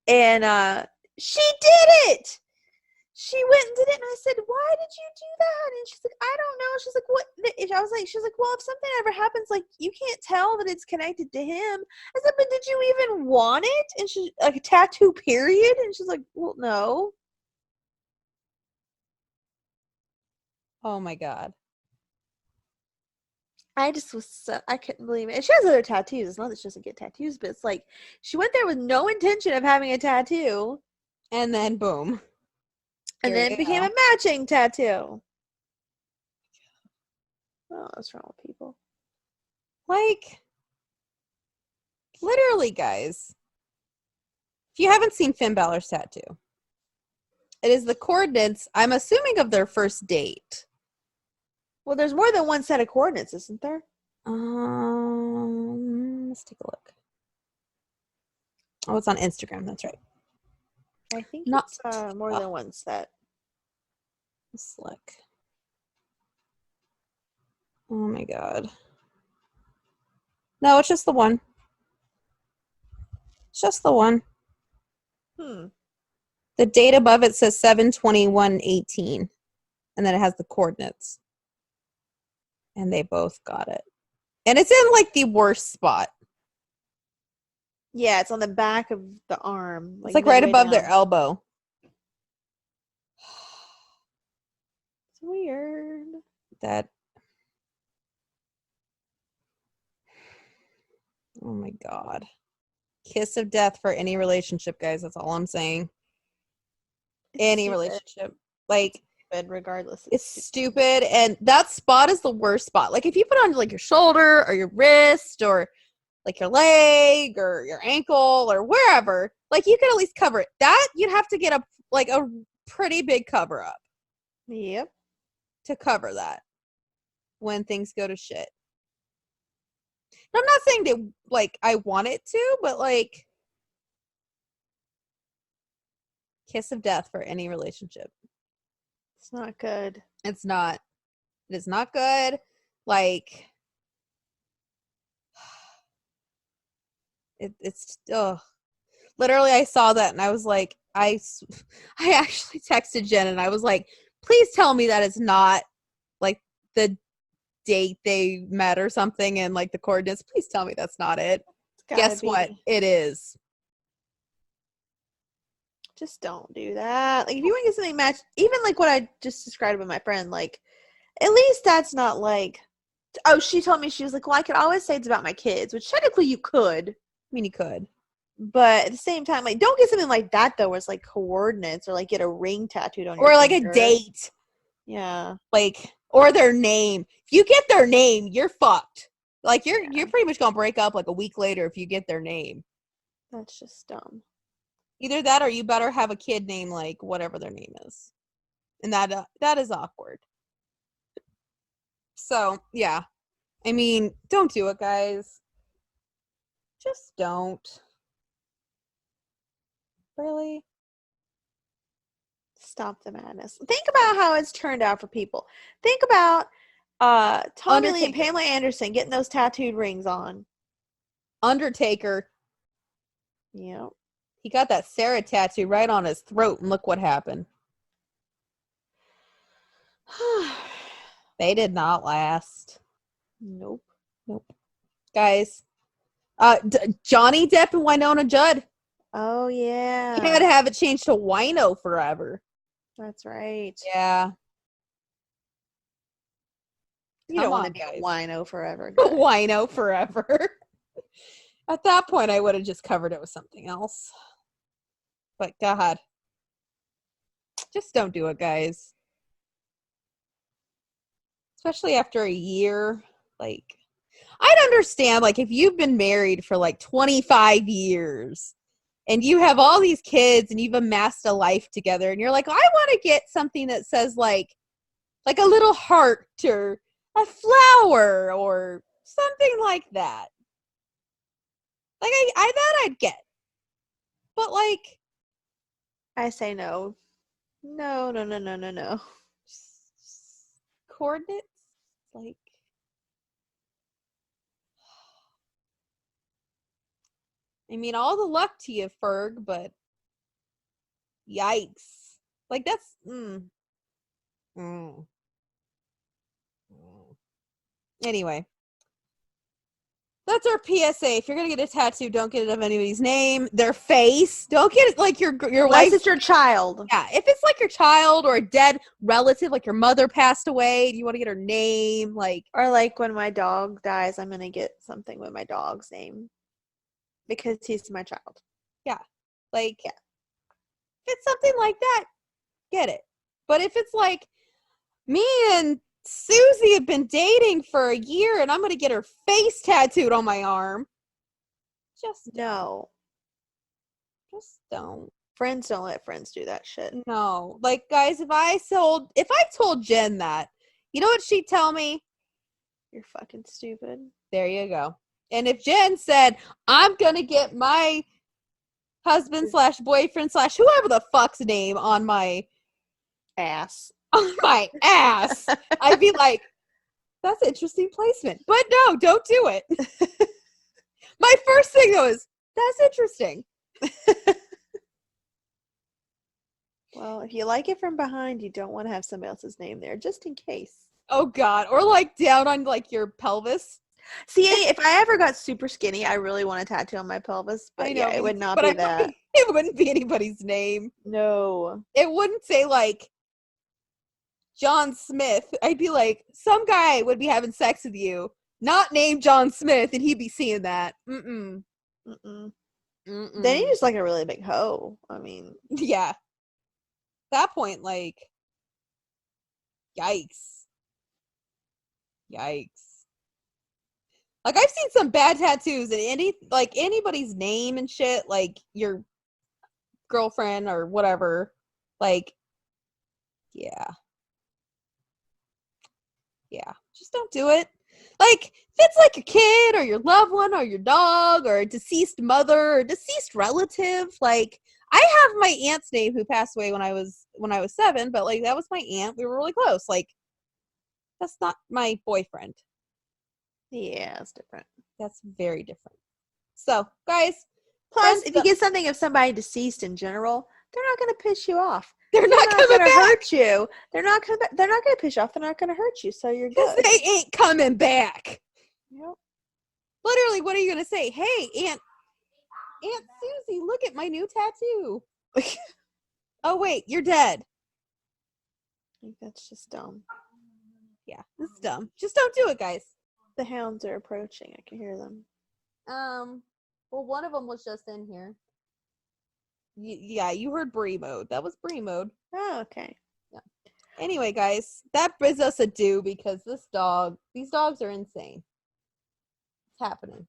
And she did it. She went and did it, and I said, "Why did you do that?" And she's like, "I don't know." She's like, "What?" She's like, "Well, if something ever happens, like you can't tell that it's connected to him." I said, "But did you even want it?" And she's like, "A tattoo, period." And she's like, "Well, no." Oh my God. I just I couldn't believe it. And she has other tattoos. It's not that she doesn't get tattoos, but it's like she went there with no intention of having a tattoo. And then boom. And then it became a matching tattoo. Oh, what's wrong with people? Like, literally, guys. If you haven't seen Finn Balor's tattoo, it is the coordinates, I'm assuming, of their first date. Well, there's more than one set of coordinates, isn't there? Let's take a look. Oh, it's on Instagram. That's right. I think Not it's more than one set. Let's look. Oh my God. No, it's just the one. It's just the one. The date above it says 7/21/18, and then it has the coordinates. And they both got it. And it's in like the worst spot. Yeah, it's on the back of the arm. It's like right above their elbow. It's weird. Oh my God. Kiss of death for any relationship, guys. That's all I'm saying. Any relationship. Like, regardless. It's stupid. And that spot is the worst spot. Like, if you put on like your shoulder or your wrist or like your leg or your ankle or wherever, like you could at least cover it. That you'd have to get a pretty big cover up. Yep. To cover that when things go to shit. I'm not saying that like I want it to, but like kiss of death for any relationship. It's not good. It's not. It is not good. Like It's literally I saw that and I was like, I actually texted Jen and I was like, please tell me that it's not like the date they met or something and like the coordinates. Please tell me that's not it. Guess what? It is. Just don't do that. Like, if you want to get something matched, even like what I just described with my friend, like, at least that's not like, oh, she told me, she was like, well, I could always say it's about my kids, which technically you could. I mean, you could. But at the same time, like, don't get something like that, though, where it's like coordinates or like get a ring tattooed on your or like finger. a date. Yeah. Like, or their name. If you get their name, you're fucked. Like, you're pretty much gonna break up like a week later if you get their name. That's just dumb. Either that or you better have a kid name like whatever their name is. And that is awkward. So, yeah. I mean, don't do it, guys. Just don't. Really? Stop the madness. Think about how it's turned out for people. Think about Tommy Lee and Pamela Anderson getting those tattooed rings on. Undertaker. Yep. He got that Sarah tattoo right on his throat, and look what happened. They did not last. Nope. Guys, Johnny Depp and Winona Judd. Oh, yeah. You had to have it changed to Wino forever. That's right. Yeah. You don't want to be a wino forever. Wino forever. At that point, I would have just covered it with something else. But God. Just don't do it, guys. Especially after a year. Like, I'd understand, like, if you've been married for, like, 25 years and you have all these kids and you've amassed a life together and you're like, I want to get something that says, like a little heart or a flower or something like that. Like, that I'd get. But, like, I say no. No. Coordinates? Like, I mean, all the luck to you, Ferg, but yikes. Like, that's, Anyway. That's our PSA. If you're gonna get a tattoo, don't get it of anybody's name, their face. Don't get it like your wife. Unless it's your child. Yeah, if it's like your child or a dead relative, like your mother passed away, do you want to get her name? Like, or like when my dog dies, I'm gonna get something with my dog's name because he's my child. Yeah, like, yeah. If it's something like that, get it. But if it's like me and Susie have been dating for a year and I'm going to get her face tattooed on my arm. Just no. Just don't. Friends don't let friends do that shit. No. Like, guys, if I told Jen that, you know what she'd tell me? You're fucking stupid. There you go. And if Jen said, I'm going to get my husband / boyfriend / whoever the fuck's name on my ass. On my ass, I'd be like, that's interesting placement. But no, don't do it. My first thing though is, that's interesting. Well, if you like it from behind, you don't want to have somebody else's name there, just in case. Oh God. Or like down on like your pelvis. See, if I ever got super skinny, I really want a tattoo on my pelvis. But I know, yeah, it would not be that. It wouldn't be anybody's name. No. It wouldn't say like John Smith. I'd be like, some guy would be having sex with you, not named John Smith, and he'd be seeing that. Then he's just like a really big hoe. I mean, yeah. At that point, like, yikes. Like, I've seen some bad tattoos and anybody's name and shit, like your girlfriend or whatever. Like, yeah. Yeah, just don't do it. Like, if it's like a kid or your loved one or your dog or a deceased mother or deceased relative, like, I have my aunt's name who passed away when I was 7, but like, that was my aunt. We were really close. Like, that's not my boyfriend. Yeah, it's different. That's very different. So, guys, Plus, friends, if you get something of somebody deceased in general, they're not going to piss you off. they're not coming going to back. hurt you. They're not going to piss you off. They're not going to hurt you. So you're good. They ain't coming back. Yep. Literally, what are you gonna say? Hey, Aunt Susie, look at my new tattoo. Oh wait, you're dead. I think that's just dumb. Yeah, this is dumb. Just don't do it, guys. The hounds are approaching. I can hear them. Well, one of them was just in here. Yeah, you heard Brie mode. That was Brie mode. Oh, okay. Yeah. Anyway, guys, that brings us adieu because these dogs are insane. It's happening.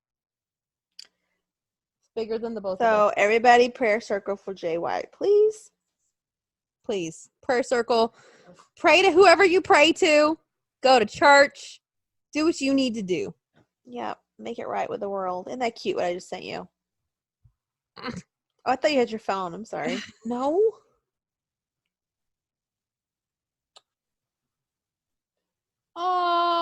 It's bigger than the both of us. So everybody, prayer circle for Jay White, please. Please, prayer circle. Pray to whoever you pray to. Go to church. Do what you need to do. Yeah, make it right with the world. Isn't that cute what I just sent you? Oh, I thought you had your phone. I'm sorry. No.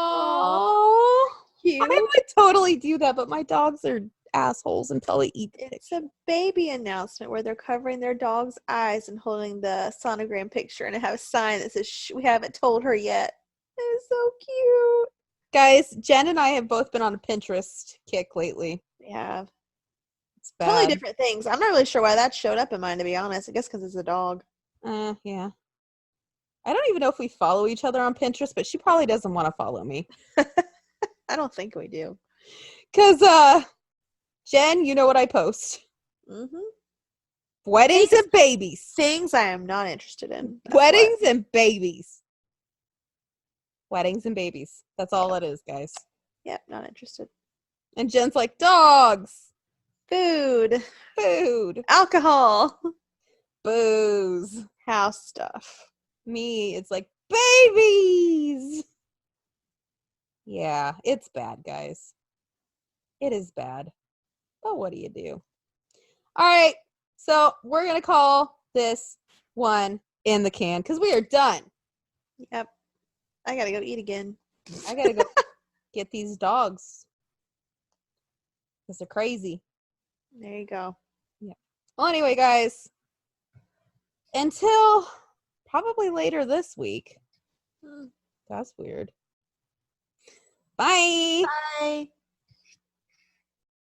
Oh, Cute. I would totally do that, but my dogs are assholes until they eat the It's picture. a baby announcement where they're covering their dog's eyes and holding the sonogram picture, and I have a sign that says, "Shh, we haven't told her yet." It's so cute. Guys, Jen and I have both been on a Pinterest kick lately. We have. It's bad. Totally different things. I'm not really sure why that showed up in mine, to be honest. I guess because it's a dog. Yeah. I don't even know if we follow each other on Pinterest, but she probably doesn't want to follow me. I don't think we do. Because, Jen, you know what I post. Mm-hmm. Weddings and babies. Things I am not interested in. That's Weddings what. and babies. Weddings and babies. That's all it is, guys. Yep, not interested. And Jen's like, dogs. Food. Alcohol. Booze. House stuff. Me, it's like, babies. Yeah, it's bad, guys. It is bad. But what do you do? All right. So we're going to call this one in the can because we are done. Yep. I gotta go eat again. I got to go get these dogs because they're crazy. There you go. Yeah. Well, anyway, guys, until probably later this week. That's weird. Bye. Bye.